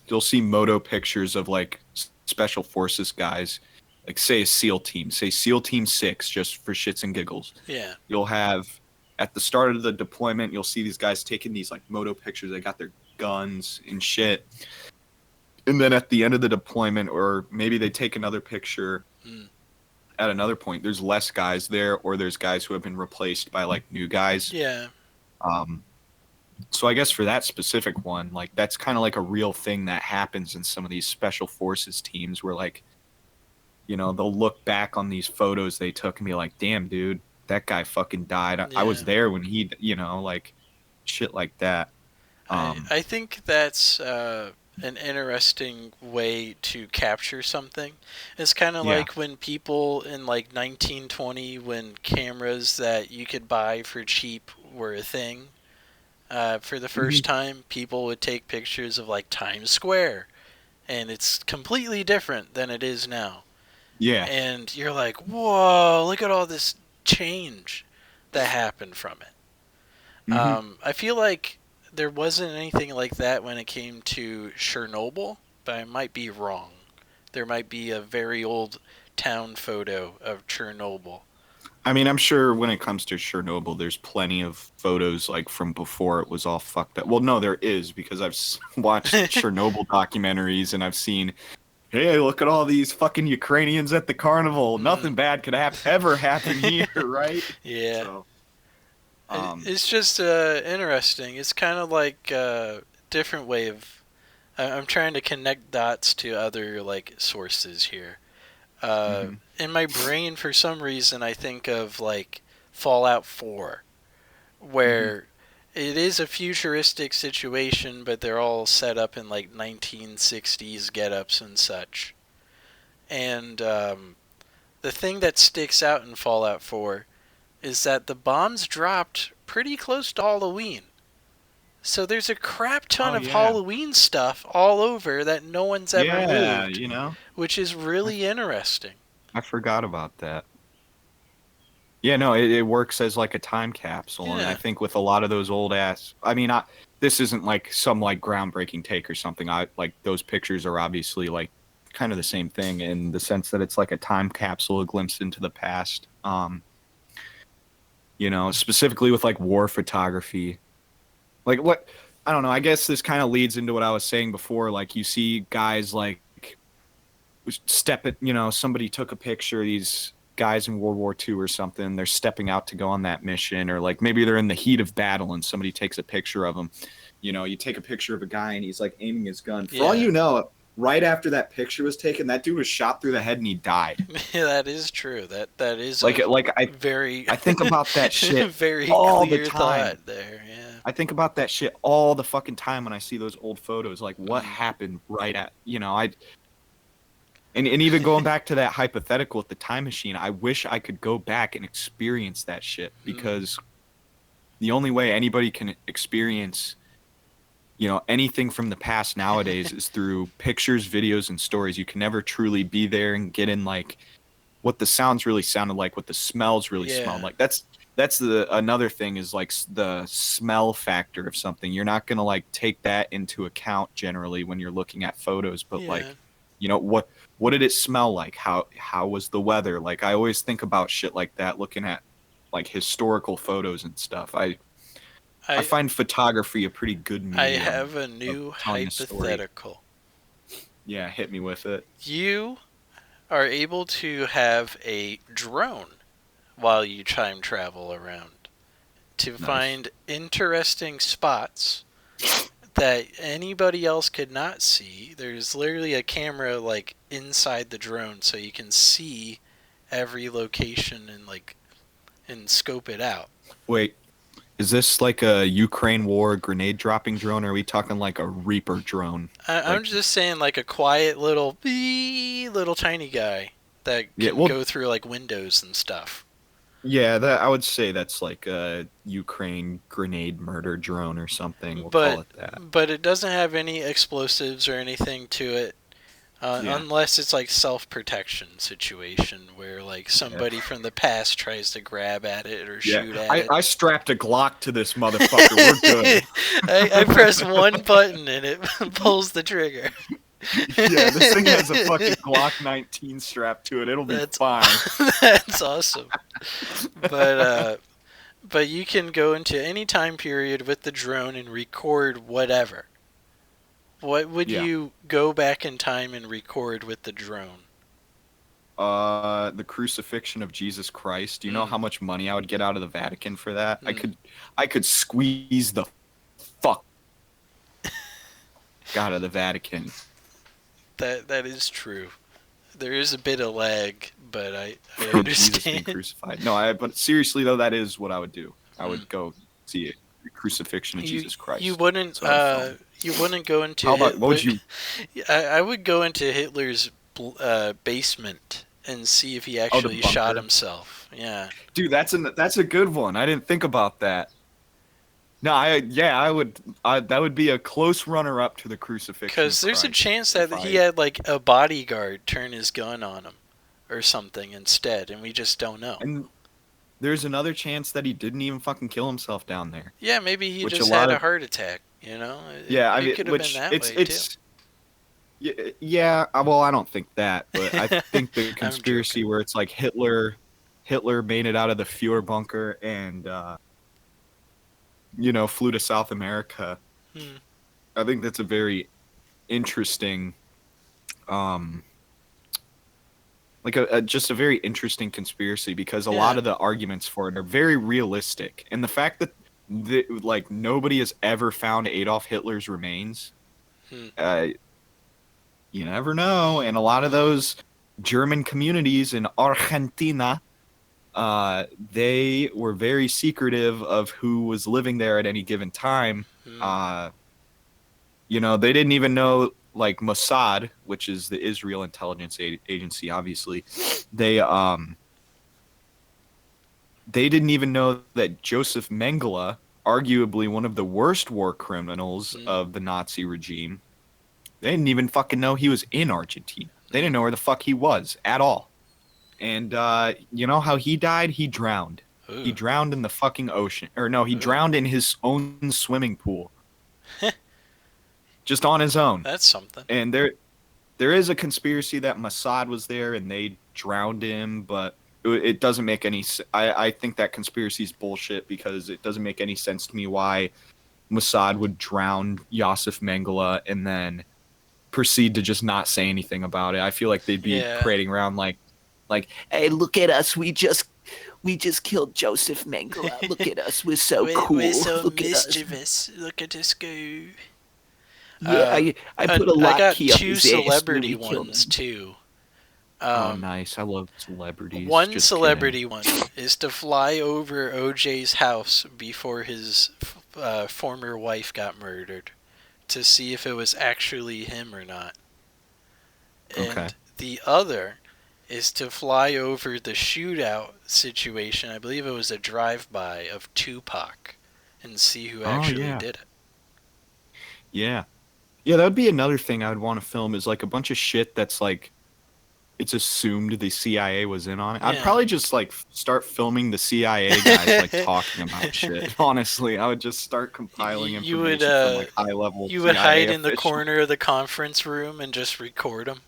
[SPEAKER 1] You'll see moto pictures of like special forces guys, like say a SEAL team, say SEAL Team 6, just for shits and giggles.
[SPEAKER 2] Yeah,
[SPEAKER 1] You'll have at the start of the deployment, you'll see these guys taking these like moto pictures. They got their guns and shit. And then at the end of the deployment, or maybe they take another picture
[SPEAKER 2] mm.
[SPEAKER 1] at another point, there's less guys there, or there's guys who have been replaced by like new guys.
[SPEAKER 2] Yeah,
[SPEAKER 1] Um, so I guess for that specific one, like that's kind of like a real thing that happens in some of these special forces teams where like, they'll look back on these photos they took and be like, damn, dude, that guy fucking died. I
[SPEAKER 2] yeah.
[SPEAKER 1] was there when like shit like that.
[SPEAKER 2] I think that's an interesting way to capture something. It's kind of
[SPEAKER 1] Yeah.
[SPEAKER 2] like when people in like 1920, when cameras that you could buy for cheap were a thing. For the
[SPEAKER 1] Hmm.
[SPEAKER 2] first time, people would take pictures of like Times Square, and it's completely different than it is now.
[SPEAKER 1] Yeah.
[SPEAKER 2] And you're like, whoa, look at all this change that happened from it.
[SPEAKER 1] Hmm.
[SPEAKER 2] I feel like there wasn't anything like that when it came to Chernobyl, but I might be wrong. There might be a very old town photo of Chernobyl.
[SPEAKER 1] I mean, I'm sure when it comes to Chernobyl, there's plenty of photos like from before it was all fucked up. Well, no, there is because I've watched Chernobyl documentaries and I've seen, hey, look at all these fucking Ukrainians at the carnival.
[SPEAKER 2] Mm,
[SPEAKER 1] Nothing bad could ever happen here, right?
[SPEAKER 2] yeah.
[SPEAKER 1] So, um,
[SPEAKER 2] It's just interesting. It's kind of like a different way of. I'm trying to connect dots to other like sources here.
[SPEAKER 1] mhm,
[SPEAKER 2] In my brain, for some reason, I think of like Fallout 4,
[SPEAKER 1] mhm,
[SPEAKER 2] where it is a futuristic situation, but they're all set up in like 1960s get-ups and such. And the thing that sticks out in Fallout 4 is that the bombs dropped pretty close to Halloween. So there's a crap ton
[SPEAKER 1] oh
[SPEAKER 2] of
[SPEAKER 1] yeah,
[SPEAKER 2] Halloween stuff all over that no one's ever
[SPEAKER 1] yeah,
[SPEAKER 2] moved, which is
[SPEAKER 1] I,
[SPEAKER 2] really interesting.
[SPEAKER 1] I forgot about that. Yeah, no, it works as like a time capsule, and I
[SPEAKER 2] Yeah.
[SPEAKER 1] think with a lot of those old ass, I mean, this isn't like some like groundbreaking take or something. I like those pictures are obviously like kind of the same thing in the sense that it's like a time capsule, a glimpse into the past. Specifically with like war photography, like what I don't know. I guess this kind of leads into what I was saying before. Like you see guys like step it, somebody took a picture, these guys in World War II or something, they're stepping out to go on that mission, or like maybe they're in the heat of battle and somebody takes a picture of them. You take a picture of a guy and he's like aiming his gun. For all
[SPEAKER 2] Yeah.
[SPEAKER 1] you know, right after that picture was taken, that dude was shot through the head and he died.
[SPEAKER 2] That is true. That is
[SPEAKER 1] Like
[SPEAKER 2] a
[SPEAKER 1] like I
[SPEAKER 2] very
[SPEAKER 1] I think about that shit
[SPEAKER 2] very
[SPEAKER 1] all the
[SPEAKER 2] clear
[SPEAKER 1] time.
[SPEAKER 2] thought there. Yeah.
[SPEAKER 1] I think about that shit all the fucking time when I see those old photos. Like what
[SPEAKER 2] Mm.
[SPEAKER 1] happened right at I and even going back to that hypothetical with the time machine, I wish I could go back and experience that shit
[SPEAKER 2] Mm.
[SPEAKER 1] because the only way anybody can experience, anything from the past nowadays is through pictures, videos, and stories. You can never truly be there and get in like what the sounds really sounded like, what the smells really smelled
[SPEAKER 2] Yeah.
[SPEAKER 1] like. that's the another thing is like the smell factor of something. You're not gonna like take that into account generally when you're looking at photos, but
[SPEAKER 2] Yeah.
[SPEAKER 1] like, what did it smell like? How was the weather? Like I always think about shit like that looking at like historical photos and stuff. I
[SPEAKER 2] I
[SPEAKER 1] find photography a pretty good
[SPEAKER 2] I
[SPEAKER 1] medium
[SPEAKER 2] have a
[SPEAKER 1] of
[SPEAKER 2] new
[SPEAKER 1] telling a story.
[SPEAKER 2] hypothetical.
[SPEAKER 1] Yeah, hit me with it.
[SPEAKER 2] You are able to have a drone while you time travel around to
[SPEAKER 1] Nice.
[SPEAKER 2] find interesting spots that anybody else could not see. There's literally a camera like inside the drone so you can see every location and scope it out.
[SPEAKER 1] Wait, is this like a Ukraine war grenade dropping drone, or are we talking like a Reaper drone?
[SPEAKER 2] I'm
[SPEAKER 1] Like,
[SPEAKER 2] just saying like a quiet little tiny guy that
[SPEAKER 1] yeah,
[SPEAKER 2] can
[SPEAKER 1] well,
[SPEAKER 2] go through like windows and stuff.
[SPEAKER 1] yeah, that I would say that's like a Ukraine grenade murder drone or something. We'll call
[SPEAKER 2] But
[SPEAKER 1] it that.
[SPEAKER 2] but it doesn't have any explosives or anything to it.
[SPEAKER 1] Yeah,
[SPEAKER 2] Unless it's like self-protection situation where like
[SPEAKER 1] yeah,
[SPEAKER 2] somebody from the past tries to grab at it or
[SPEAKER 1] yeah.
[SPEAKER 2] shoot at
[SPEAKER 1] I,
[SPEAKER 2] it.
[SPEAKER 1] I strapped a Glock to this motherfucker. We're good.
[SPEAKER 2] I press one button and it pulls the trigger.
[SPEAKER 1] Yeah, this thing has a fucking Glock 19 strapped to it. It'll be
[SPEAKER 2] That's
[SPEAKER 1] fine.
[SPEAKER 2] that's awesome. But you can go into any time period with the drone and record whatever. What would
[SPEAKER 1] Yeah.
[SPEAKER 2] you go back in time and record with the drone?
[SPEAKER 1] The crucifixion of Jesus Christ. Do you know
[SPEAKER 2] Mm,
[SPEAKER 1] how much money I would get out of the Vatican for that?
[SPEAKER 2] mm.
[SPEAKER 1] I could squeeze the fuck out of the Vatican
[SPEAKER 2] That is true. There is a bit of lag, but I
[SPEAKER 1] from Jesus being
[SPEAKER 2] understand.
[SPEAKER 1] crucified. No, but seriously though, that is what I would do. I
[SPEAKER 2] Mm.
[SPEAKER 1] would go see it, the crucifixion of
[SPEAKER 2] You
[SPEAKER 1] Jesus
[SPEAKER 2] you
[SPEAKER 1] Christ.
[SPEAKER 2] wouldn't
[SPEAKER 1] So I'd film.
[SPEAKER 2] you wouldn't go into
[SPEAKER 1] How about what
[SPEAKER 2] Hitler.
[SPEAKER 1] would you?
[SPEAKER 2] I would go into Hitler's basement and see if he
[SPEAKER 1] Oh, the
[SPEAKER 2] actually shot
[SPEAKER 1] bunker,
[SPEAKER 2] himself. Yeah,
[SPEAKER 1] dude. That's a good one. I didn't think about that. No, I would. That would be a close runner up to the crucifixion
[SPEAKER 2] because
[SPEAKER 1] of
[SPEAKER 2] there's a
[SPEAKER 1] Christ.
[SPEAKER 2] chance that
[SPEAKER 1] If
[SPEAKER 2] he
[SPEAKER 1] I
[SPEAKER 2] had like a bodyguard turn his gun on him or something instead, and we just don't know.
[SPEAKER 1] and there's another chance that he didn't even fucking kill himself down there,
[SPEAKER 2] Yeah, maybe he
[SPEAKER 1] which a
[SPEAKER 2] just
[SPEAKER 1] lot
[SPEAKER 2] had a
[SPEAKER 1] of
[SPEAKER 2] heart attack. You know,
[SPEAKER 1] yeah, I
[SPEAKER 2] it
[SPEAKER 1] mean,
[SPEAKER 2] could have been
[SPEAKER 1] which
[SPEAKER 2] that way too.
[SPEAKER 1] it's yeah, yeah. Well, I don't think that, but I think the
[SPEAKER 2] I'm joking.
[SPEAKER 1] conspiracy where it's like Hitler made it out of the Fuhrer bunker and flew to South America.
[SPEAKER 2] Hmm.
[SPEAKER 1] I think that's a very interesting, um, like just a very interesting conspiracy because a lot
[SPEAKER 2] Yeah.
[SPEAKER 1] of the arguments for it are very realistic, and the fact that like nobody has ever found Adolf Hitler's remains,
[SPEAKER 2] Hmm.
[SPEAKER 1] uh, you never know, and a lot of those German communities in Argentina. They were very secretive of who was living there at any given time.
[SPEAKER 2] Hmm.
[SPEAKER 1] Uh, they didn't even know like Mossad, which is the Israel intelligence agency. Obviously, they um they didn't even know that Joseph Mengele, arguably one of the worst war criminals
[SPEAKER 2] Hmm.
[SPEAKER 1] of the Nazi regime, they didn't even fucking know he was in Argentina. They
[SPEAKER 2] Hmm.
[SPEAKER 1] didn't know where the fuck he was at all. And you know how he died? He drowned. He
[SPEAKER 2] Ooh.
[SPEAKER 1] drowned in the fucking ocean. Or no, he
[SPEAKER 2] Ooh.
[SPEAKER 1] drowned in his own swimming pool. Just on his own.
[SPEAKER 2] That's something.
[SPEAKER 1] And there is a conspiracy that Mossad was there and they drowned him, but it doesn't make any I think that conspiracy is bullshit because it doesn't make any sense to me why Mossad would drown Yosef Mengele and then proceed to just not say anything about it. I feel like they'd be
[SPEAKER 2] Yeah.
[SPEAKER 1] parading around like, hey, look at us. We just killed Joseph Mengele. Look at us. We're so
[SPEAKER 2] We're
[SPEAKER 1] cool.
[SPEAKER 2] so
[SPEAKER 1] Look at us.
[SPEAKER 2] mischievous. Look at us go.
[SPEAKER 1] Yeah,
[SPEAKER 2] Uh,
[SPEAKER 1] I put a
[SPEAKER 2] I got
[SPEAKER 1] lock key up
[SPEAKER 2] two
[SPEAKER 1] his ass when
[SPEAKER 2] celebrity
[SPEAKER 1] we killed
[SPEAKER 2] ones
[SPEAKER 1] him.
[SPEAKER 2] too.
[SPEAKER 1] Oh,
[SPEAKER 2] Um,
[SPEAKER 1] nice. I love celebrities.
[SPEAKER 2] One
[SPEAKER 1] Just kidding.
[SPEAKER 2] celebrity one is to fly over OJ's house before his former wife got murdered to see if it was actually him or not.
[SPEAKER 1] Okay.
[SPEAKER 2] And the other is to fly over the shootout situation. I believe it was a drive-by of Tupac and see who
[SPEAKER 1] Oh,
[SPEAKER 2] actually
[SPEAKER 1] yeah.
[SPEAKER 2] did it.
[SPEAKER 1] Yeah. Yeah, that would be another thing I would want to film is like a bunch of shit that's like it's assumed the CIA was in on it. I'd
[SPEAKER 2] Yeah.
[SPEAKER 1] probably just like start filming the CIA guys like talking about shit. Honestly, I would just start compiling
[SPEAKER 2] You would
[SPEAKER 1] information from like high level
[SPEAKER 2] you would
[SPEAKER 1] CIA
[SPEAKER 2] hide in the
[SPEAKER 1] officials.
[SPEAKER 2] corner of the conference room and just record them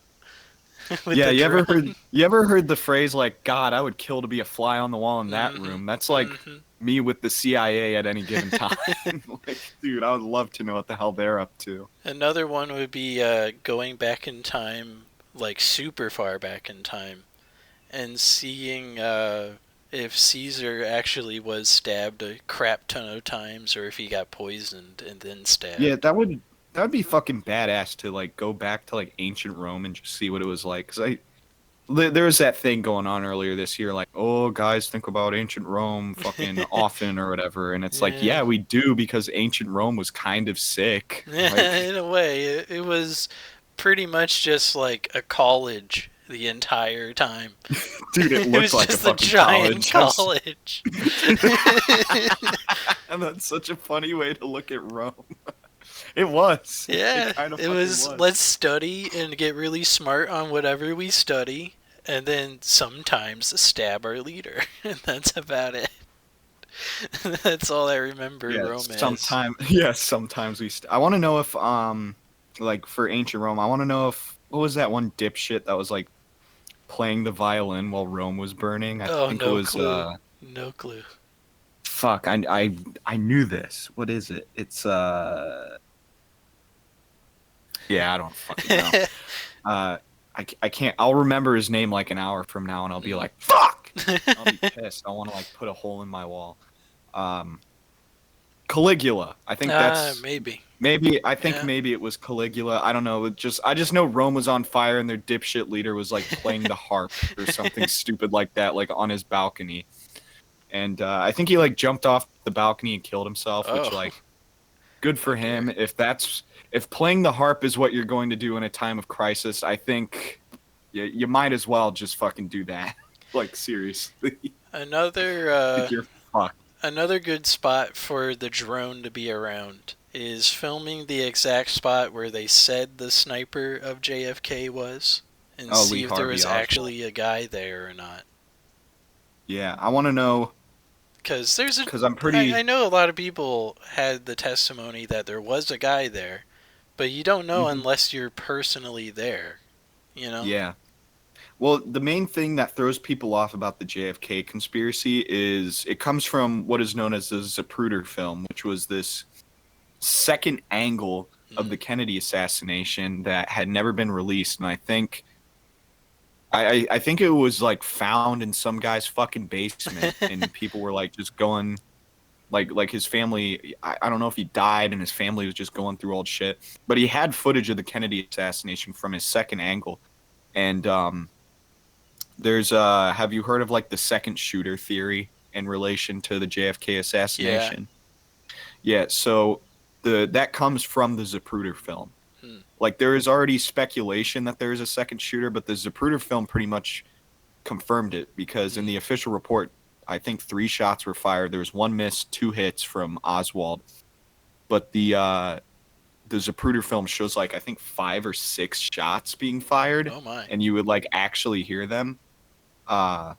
[SPEAKER 2] with
[SPEAKER 1] Yeah,
[SPEAKER 2] the drone.
[SPEAKER 1] you ever heard the phrase like, God, I would kill to be a fly on the wall in that
[SPEAKER 2] Mhm.
[SPEAKER 1] room? That's like
[SPEAKER 2] Mhm.
[SPEAKER 1] me with the CIA at any given time. Like, dude, I would love to know what the hell they're up to.
[SPEAKER 2] Another one would be going back in time, like super far back in time, and seeing if Caesar actually was stabbed a crap ton of times, or if he got poisoned and then
[SPEAKER 1] Yeah,
[SPEAKER 2] stabbed.
[SPEAKER 1] that would be fucking badass to like go back to like ancient Rome and just see what it was like. Cause there was that thing going on earlier this year, like, oh, guys, think about ancient Rome fucking often or whatever, and it's like,
[SPEAKER 2] Yeah.
[SPEAKER 1] yeah, we do because ancient Rome was kind of sick. Like,
[SPEAKER 2] In a way, it was pretty much just like a college the entire time.
[SPEAKER 1] dude, it
[SPEAKER 2] It
[SPEAKER 1] looked
[SPEAKER 2] was
[SPEAKER 1] like a
[SPEAKER 2] just a
[SPEAKER 1] fucking
[SPEAKER 2] giant
[SPEAKER 1] college.
[SPEAKER 2] college.
[SPEAKER 1] And that's such a funny way to look at Rome. It was. It
[SPEAKER 2] Yeah,
[SPEAKER 1] kind of
[SPEAKER 2] it
[SPEAKER 1] fucking
[SPEAKER 2] was
[SPEAKER 1] was.
[SPEAKER 2] let's study and get really smart on whatever we study, and then sometimes stab our leader. And that's about it. That's all I remember
[SPEAKER 1] Yeah,
[SPEAKER 2] Rome as.
[SPEAKER 1] sometimes. Yeah, sometimes I want to know if like for ancient Rome, I want to know if what was that one dipshit that was like playing the violin while Rome was burning? I
[SPEAKER 2] Oh,
[SPEAKER 1] think it
[SPEAKER 2] no
[SPEAKER 1] was
[SPEAKER 2] clue. No clue.
[SPEAKER 1] fuck. I knew this. What is it? It's yeah, I don't fucking know. Uh, I can't. I'll remember his name like an hour from now, and I'll be like, fuck. I'll be pissed. I want to like put a hole in my wall. Um, Caligula. I think that's
[SPEAKER 2] Maybe.
[SPEAKER 1] maybe. I think
[SPEAKER 2] Yeah.
[SPEAKER 1] maybe it was Caligula. I don't know. I just know Rome was on fire, and their dipshit leader was like playing the harp or something stupid like that, like on his balcony. And I think he like jumped off the balcony and killed himself, which
[SPEAKER 2] Oh,
[SPEAKER 1] like good
[SPEAKER 2] oh
[SPEAKER 1] for
[SPEAKER 2] dear.
[SPEAKER 1] him. If playing the harp is what you're going to do in a time of crisis, I think you might as well just fucking do that. Like seriously,
[SPEAKER 2] Another
[SPEAKER 1] like you're fucked.
[SPEAKER 2] another good spot for the drone to be around is filming the exact spot where they said the sniper of JFK was, and
[SPEAKER 1] Oh,
[SPEAKER 2] see
[SPEAKER 1] Lee
[SPEAKER 2] if there
[SPEAKER 1] Harvey
[SPEAKER 2] was
[SPEAKER 1] Oswald.
[SPEAKER 2] actually a guy there or not.
[SPEAKER 1] Yeah, I want to know
[SPEAKER 2] Because
[SPEAKER 1] because I'm
[SPEAKER 2] I
[SPEAKER 1] pretty.
[SPEAKER 2] know a lot of people had the testimony that there was a guy there, but you don't know
[SPEAKER 1] Mhm.
[SPEAKER 2] unless you're personally there, you know?
[SPEAKER 1] Yeah. Well, the main thing that throws people off about the JFK conspiracy is it comes from what is known as the Zapruder film, which was this second angle of
[SPEAKER 2] Mm.
[SPEAKER 1] the Kennedy assassination that had never been released, and I think it was like found in some guy's fucking basement, and people were like just going like his family. I don't know if he died and his family was just going through old shit, but he had footage of the Kennedy assassination from his second angle, and there's have you heard of like the second shooter theory in relation to the JFK
[SPEAKER 2] Yeah.
[SPEAKER 1] assassination? Yeah, so the that comes from the Zapruder film.
[SPEAKER 2] Hmm.
[SPEAKER 1] Like there is already speculation that there is a second shooter, but the Zapruder film pretty much confirmed it because in
[SPEAKER 2] Hmm.
[SPEAKER 1] the official report, I think 3 shots were fired. There was one miss, 2 hits from Oswald, but the Zapruder film shows like I think 5 or 6 shots being fired,
[SPEAKER 2] Oh my.
[SPEAKER 1] and you would like actually hear them. Uh,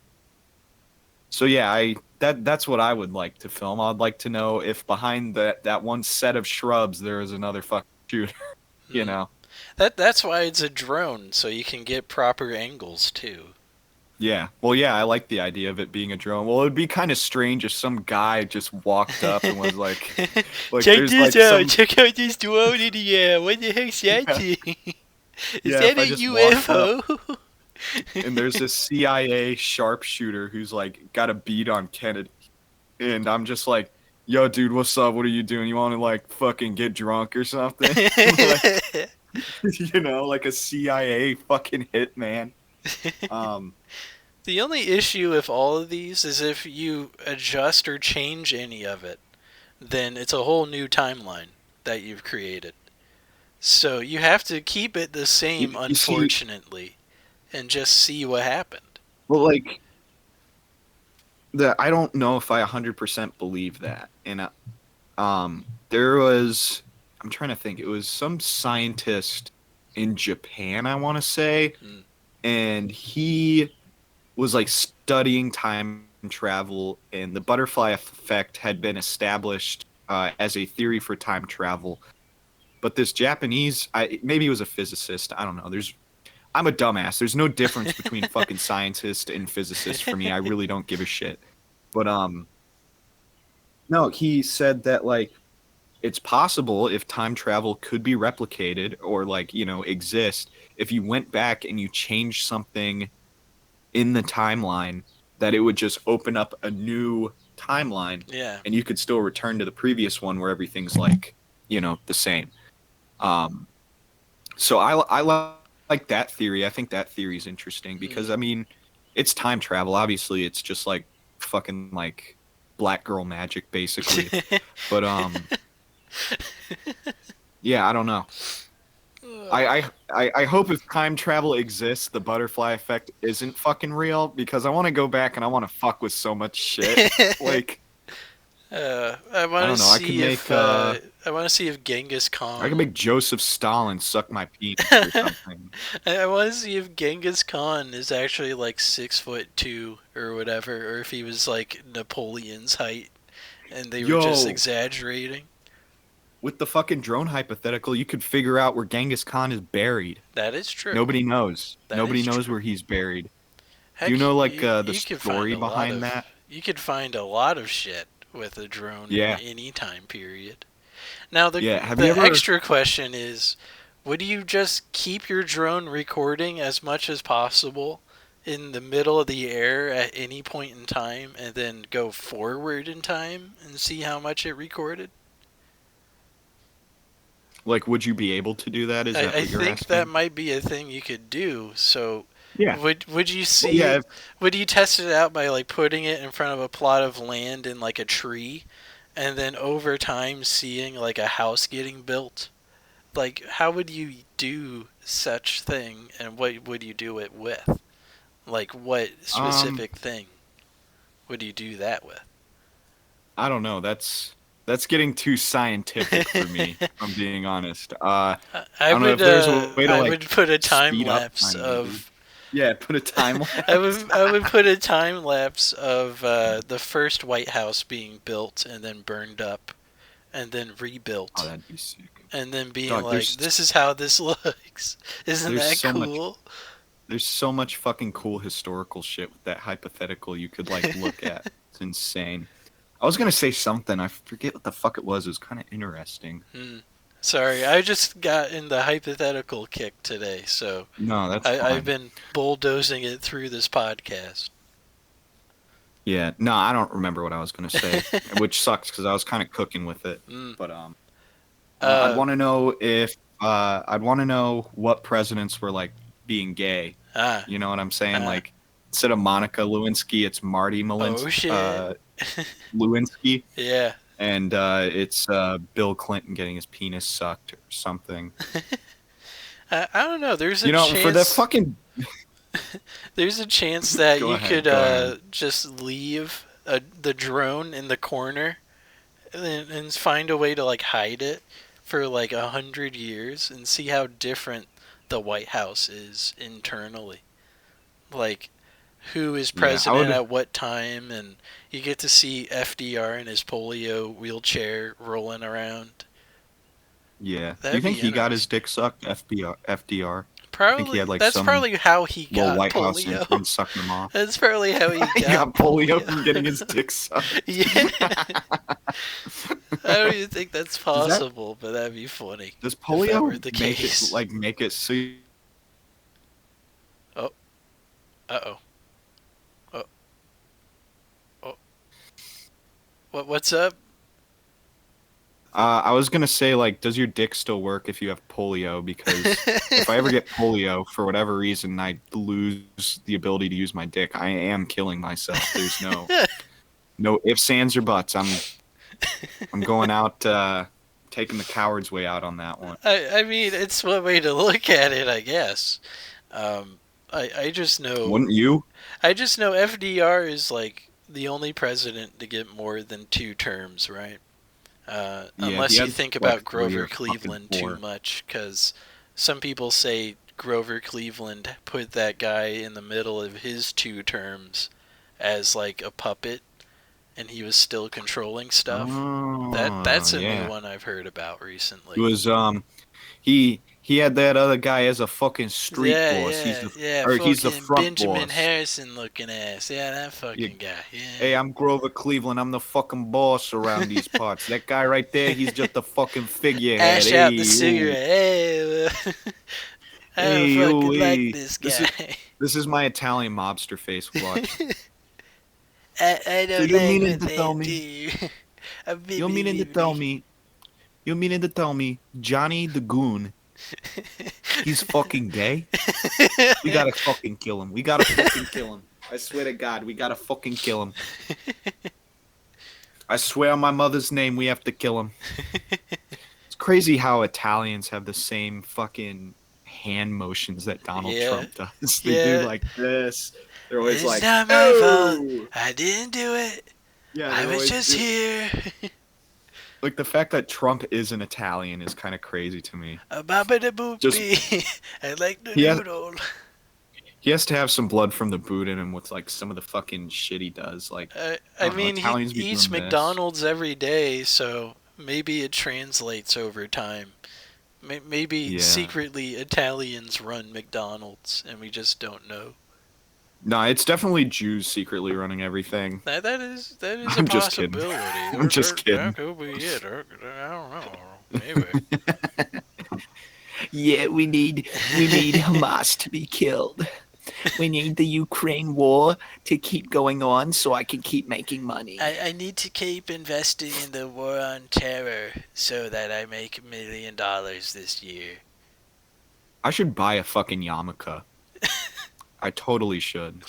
[SPEAKER 1] so yeah, that's what I would like to film. I'd like to know if behind that one set of shrubs there is another fucking shooter. You
[SPEAKER 2] Hmm.
[SPEAKER 1] know?
[SPEAKER 2] That's why it's a drone, so you can get proper angles too.
[SPEAKER 1] Yeah. Well, yeah, I like the idea of it being a drone. Well, it would be kind of strange if some guy just walked up and was like,
[SPEAKER 2] Check
[SPEAKER 1] there's
[SPEAKER 2] this
[SPEAKER 1] like
[SPEAKER 2] out.
[SPEAKER 1] some,
[SPEAKER 2] Check out this drone in the air. What the heck's that
[SPEAKER 1] yeah,
[SPEAKER 2] thing? Is
[SPEAKER 1] yeah.
[SPEAKER 2] that
[SPEAKER 1] If I
[SPEAKER 2] a
[SPEAKER 1] just walked up
[SPEAKER 2] UFO?
[SPEAKER 1] and there's this CIA sharpshooter who's like got a beat on Kennedy, and I'm just like, yo, dude, what's up? What are you doing? You want to like fucking get drunk or something? Like, like a CIA fucking hitman. Um,
[SPEAKER 2] The only issue with all of these is if you adjust or change any of it, then it's a whole new timeline that you've created. So you have to keep it the same,
[SPEAKER 1] you see,
[SPEAKER 2] unfortunately, and just see what happened.
[SPEAKER 1] well, like I don't know if I 100% believe that. And there was I'm trying to think. It was some scientist in Japan, I want to say,
[SPEAKER 2] Hmm.
[SPEAKER 1] and he was like studying time travel, and the butterfly effect had been established as a theory for time travel. But this Japanese, maybe he was a physicist. I don't know. I'm a dumbass. There's no difference between fucking scientist and physicist for me. I really don't give a shit. But no, he said that like it's possible if time travel could be replicated or like, exist, if you went back and you changed something in the timeline, that it would just open up a new timeline
[SPEAKER 2] Yeah.
[SPEAKER 1] and you could still return to the previous one where everything's like, the same. Um, so like that theory. I think that theory is interesting because I mean, it's time travel. Obviously, it's just like fucking like black girl magic basically. But yeah, I don't know. I hope if time travel exists, the butterfly effect isn't fucking real because I want to go back and I want to fuck with so much shit. Like,
[SPEAKER 2] I
[SPEAKER 1] I
[SPEAKER 2] want to
[SPEAKER 1] don't know.
[SPEAKER 2] see if I want to see if Genghis
[SPEAKER 1] I could
[SPEAKER 2] Khan.
[SPEAKER 1] make Joseph Stalin suck my penis or something.
[SPEAKER 2] I want to see if Genghis Khan is actually like 6'2" or whatever, or if he was like Napoleon's height, and they were just
[SPEAKER 1] Yo,
[SPEAKER 2] exaggerating.
[SPEAKER 1] with the fucking drone hypothetical, you could figure out where Genghis Khan is buried.
[SPEAKER 2] That is true.
[SPEAKER 1] Nobody knows.
[SPEAKER 2] That
[SPEAKER 1] Nobody
[SPEAKER 2] is
[SPEAKER 1] knows
[SPEAKER 2] true.
[SPEAKER 1] where he's buried. Do you
[SPEAKER 2] Heck,
[SPEAKER 1] know like the
[SPEAKER 2] you could find
[SPEAKER 1] story
[SPEAKER 2] a lot
[SPEAKER 1] behind
[SPEAKER 2] of
[SPEAKER 1] that?
[SPEAKER 2] you could find a lot of shit with a drone in
[SPEAKER 1] Yeah.
[SPEAKER 2] any time period. Now
[SPEAKER 1] Yeah. Have you
[SPEAKER 2] the
[SPEAKER 1] ever
[SPEAKER 2] extra question is, would you just keep your drone recording as much as possible in the middle of the air at any point in time and then go forward in time and see how much it recorded?
[SPEAKER 1] like would you be able to do that? Is that
[SPEAKER 2] I
[SPEAKER 1] what you're
[SPEAKER 2] think that
[SPEAKER 1] asking?
[SPEAKER 2] might be a thing you could do. So
[SPEAKER 1] Yeah.
[SPEAKER 2] would you
[SPEAKER 1] Well, yeah,
[SPEAKER 2] see would you test it out by like putting it in front of a plot of land in like a tree and then over time seeing like a house getting built? Like how would you do such thing and what would you do it with? Like what
[SPEAKER 1] um
[SPEAKER 2] specific thing would you do that with?
[SPEAKER 1] I don't know. That's getting too scientific for me, if I'm being honest. I don't know if there's a way to
[SPEAKER 2] I
[SPEAKER 1] like
[SPEAKER 2] would put a time
[SPEAKER 1] speed up
[SPEAKER 2] lapse
[SPEAKER 1] time maybe.
[SPEAKER 2] of
[SPEAKER 1] Yeah, put a time lapse.
[SPEAKER 2] I would put a time lapse of the first White House being built and then burned up and then
[SPEAKER 1] Oh,
[SPEAKER 2] rebuilt
[SPEAKER 1] that'd be sick.
[SPEAKER 2] and then being
[SPEAKER 1] Dog,
[SPEAKER 2] like, this is how this looks. Isn't
[SPEAKER 1] there's
[SPEAKER 2] that
[SPEAKER 1] so much
[SPEAKER 2] cool?
[SPEAKER 1] there's so much fucking cool historical shit with that hypothetical you could like look at. It's insane. I was gonna say something. I forget what the fuck it was. It was kind of interesting.
[SPEAKER 2] Hmm. Sorry, I just got in the hypothetical kick today, so
[SPEAKER 1] No, that's
[SPEAKER 2] I've
[SPEAKER 1] fine.
[SPEAKER 2] been bulldozing it through this podcast.
[SPEAKER 1] Yeah, no, I don't remember what I was gonna say, which sucks because I was kind of cooking with it.
[SPEAKER 2] Mm.
[SPEAKER 1] But I'd
[SPEAKER 2] Uh,
[SPEAKER 1] want to know if I'd want to know what presidents were like being gay.
[SPEAKER 2] ah,
[SPEAKER 1] You know what I'm saying?
[SPEAKER 2] ah.
[SPEAKER 1] Like instead of Monica Lewinsky, it's Marty
[SPEAKER 2] Oh shit.
[SPEAKER 1] Lewinsky,
[SPEAKER 2] Yeah.
[SPEAKER 1] and it's Bill Clinton getting his penis sucked or something.
[SPEAKER 2] I don't know.
[SPEAKER 1] For the fucking
[SPEAKER 2] There's a chance that
[SPEAKER 1] go
[SPEAKER 2] you
[SPEAKER 1] ahead,
[SPEAKER 2] could
[SPEAKER 1] go ahead.
[SPEAKER 2] just leave the drone in the corner and find a way to like hide it for like 100 years and see how different the White House is internally. Like who is
[SPEAKER 1] Yeah, I
[SPEAKER 2] president
[SPEAKER 1] would.
[SPEAKER 2] at what time, and you get to see FDR in his polio wheelchair rolling around.
[SPEAKER 1] Yeah. Do you
[SPEAKER 2] That'd
[SPEAKER 1] think
[SPEAKER 2] be
[SPEAKER 1] he got his
[SPEAKER 2] interesting.
[SPEAKER 1] dick sucked? FDR. I think he
[SPEAKER 2] Probably
[SPEAKER 1] had like
[SPEAKER 2] that's
[SPEAKER 1] some
[SPEAKER 2] probably how he
[SPEAKER 1] little
[SPEAKER 2] got
[SPEAKER 1] White House
[SPEAKER 2] polio.
[SPEAKER 1] intern sucking him off.
[SPEAKER 2] That's probably how he
[SPEAKER 1] He
[SPEAKER 2] got
[SPEAKER 1] got polio
[SPEAKER 2] polio.
[SPEAKER 1] from getting his dick sucked.
[SPEAKER 2] Yeah. I don't even think that's
[SPEAKER 1] Does that
[SPEAKER 2] possible, but that'd be funny
[SPEAKER 1] does
[SPEAKER 2] if that were
[SPEAKER 1] polio
[SPEAKER 2] the
[SPEAKER 1] make it
[SPEAKER 2] case.
[SPEAKER 1] like make it so
[SPEAKER 2] Oh, uh-oh. Oh, oh. What's up?
[SPEAKER 1] I was gonna say, like, does your dick still work if you have polio? Because if I ever get polio for whatever reason, I lose the ability to use my dick. I am killing myself. There's no ifs, ands, or buts. I'm going out, taking the coward's way out on that one.
[SPEAKER 2] I mean, it's one way to look at it, I guess. I just know
[SPEAKER 1] Wouldn't you?
[SPEAKER 2] FDR is like the only president to get more than 2 terms, right?
[SPEAKER 1] Yeah, he
[SPEAKER 2] Unless you
[SPEAKER 1] had
[SPEAKER 2] think
[SPEAKER 1] like
[SPEAKER 2] about
[SPEAKER 1] 3
[SPEAKER 2] Grover
[SPEAKER 1] or fucking
[SPEAKER 2] Cleveland too
[SPEAKER 1] 4.
[SPEAKER 2] much, because some people say Grover Cleveland put that guy in the middle of his 2 terms as like a puppet, and he was still controlling stuff.
[SPEAKER 1] Oh,
[SPEAKER 2] That's a new
[SPEAKER 1] yeah.
[SPEAKER 2] one I've heard about
[SPEAKER 1] He
[SPEAKER 2] recently.
[SPEAKER 1] was he had that other guy as a fucking street
[SPEAKER 2] Yeah,
[SPEAKER 1] boss.
[SPEAKER 2] yeah, yeah.
[SPEAKER 1] He's the
[SPEAKER 2] Fucking
[SPEAKER 1] front
[SPEAKER 2] Benjamin
[SPEAKER 1] boss.
[SPEAKER 2] Harrison looking ass. Yeah, that
[SPEAKER 1] You,
[SPEAKER 2] fucking guy.
[SPEAKER 1] hey,
[SPEAKER 2] Yeah.
[SPEAKER 1] I'm Grover Cleveland. I'm the fucking boss around these parts. That guy right there, he's just the fucking figurehead.
[SPEAKER 2] Ash out the
[SPEAKER 1] Hey, ooh.
[SPEAKER 2] cigarette. Hey, I don't
[SPEAKER 1] Hey, ooh,
[SPEAKER 2] fucking like
[SPEAKER 1] hey.
[SPEAKER 2] this
[SPEAKER 1] This
[SPEAKER 2] guy.
[SPEAKER 1] is this is my Italian mobster face. Watch.
[SPEAKER 2] I
[SPEAKER 1] So
[SPEAKER 2] don't
[SPEAKER 1] you're
[SPEAKER 2] like
[SPEAKER 1] meaning
[SPEAKER 2] what
[SPEAKER 1] to
[SPEAKER 2] they
[SPEAKER 1] tell me?
[SPEAKER 2] do.
[SPEAKER 1] You're meaning to tell me? You're meaning to tell me Johnny the Goon? He's fucking gay? We gotta fucking kill him. We gotta fucking kill him. I swear to God, we gotta fucking kill him. I swear on my mother's name, we have to kill him. It's crazy how Italians have the same fucking hand motions that Donald
[SPEAKER 2] Yeah,
[SPEAKER 1] Trump does. They do
[SPEAKER 2] yeah.
[SPEAKER 1] like this. They're always
[SPEAKER 2] It's
[SPEAKER 1] like,
[SPEAKER 2] not my fault.
[SPEAKER 1] oh!
[SPEAKER 2] I didn't do it.
[SPEAKER 1] Yeah,
[SPEAKER 2] I
[SPEAKER 1] they're
[SPEAKER 2] was
[SPEAKER 1] always
[SPEAKER 2] just here.
[SPEAKER 1] like the fact that Trump is an Italian is kind of crazy to me.
[SPEAKER 2] A baba da
[SPEAKER 1] Just
[SPEAKER 2] boopy. I like the
[SPEAKER 1] he has
[SPEAKER 2] noodle.
[SPEAKER 1] he has to have some blood from the boot in him with like some of the fucking shit he does. Like I
[SPEAKER 2] I
[SPEAKER 1] don't know,
[SPEAKER 2] mean, he
[SPEAKER 1] Italians be
[SPEAKER 2] eats
[SPEAKER 1] doing this.
[SPEAKER 2] McDonald's every day, so maybe it translates over time. Maybe
[SPEAKER 1] Yeah.
[SPEAKER 2] secretly Italians run McDonald's and we just don't know.
[SPEAKER 1] No, it's definitely Jews secretly running everything.
[SPEAKER 2] That is a
[SPEAKER 1] I'm just kidding.
[SPEAKER 2] possibility.
[SPEAKER 1] I'm just
[SPEAKER 2] That
[SPEAKER 1] kidding.
[SPEAKER 2] could be it. I don't know. Maybe.
[SPEAKER 3] Yeah, we need Hamas to be killed. We need the Ukraine war to keep going on so I can keep making money.
[SPEAKER 2] I need to keep investing in the war on terror so that I make $1 million this year.
[SPEAKER 1] I should buy a fucking yarmulke. I totally should.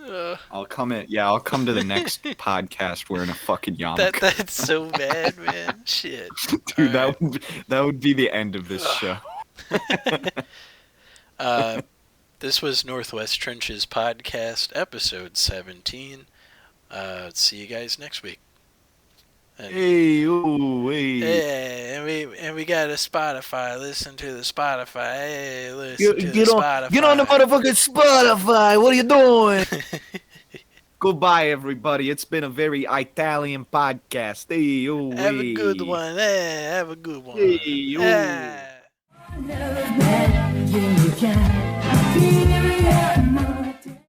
[SPEAKER 2] Uh,
[SPEAKER 1] I'll come to the next podcast wearing a fucking yarmulke.
[SPEAKER 2] that's so bad, man. Shit.
[SPEAKER 1] Dude,
[SPEAKER 2] Alright.
[SPEAKER 1] that would be the end of this show.
[SPEAKER 2] This was Northwest Trenches Podcast, episode 17. See you guys next week. And,
[SPEAKER 1] Hey, ooh, hey.
[SPEAKER 2] yeah, and we got a Spotify. Listen to the Spotify. Hey, listen to the Spotify.
[SPEAKER 3] Get on the motherfucking Spotify. What are you doing?
[SPEAKER 1] Goodbye, everybody. It's been a very Italian podcast. Hey, ooh,
[SPEAKER 2] Have a
[SPEAKER 1] hey.
[SPEAKER 2] good one. Hey, have a good one.
[SPEAKER 1] Hey, ooh.
[SPEAKER 2] Ah.
[SPEAKER 4] Never met you, you can feel it.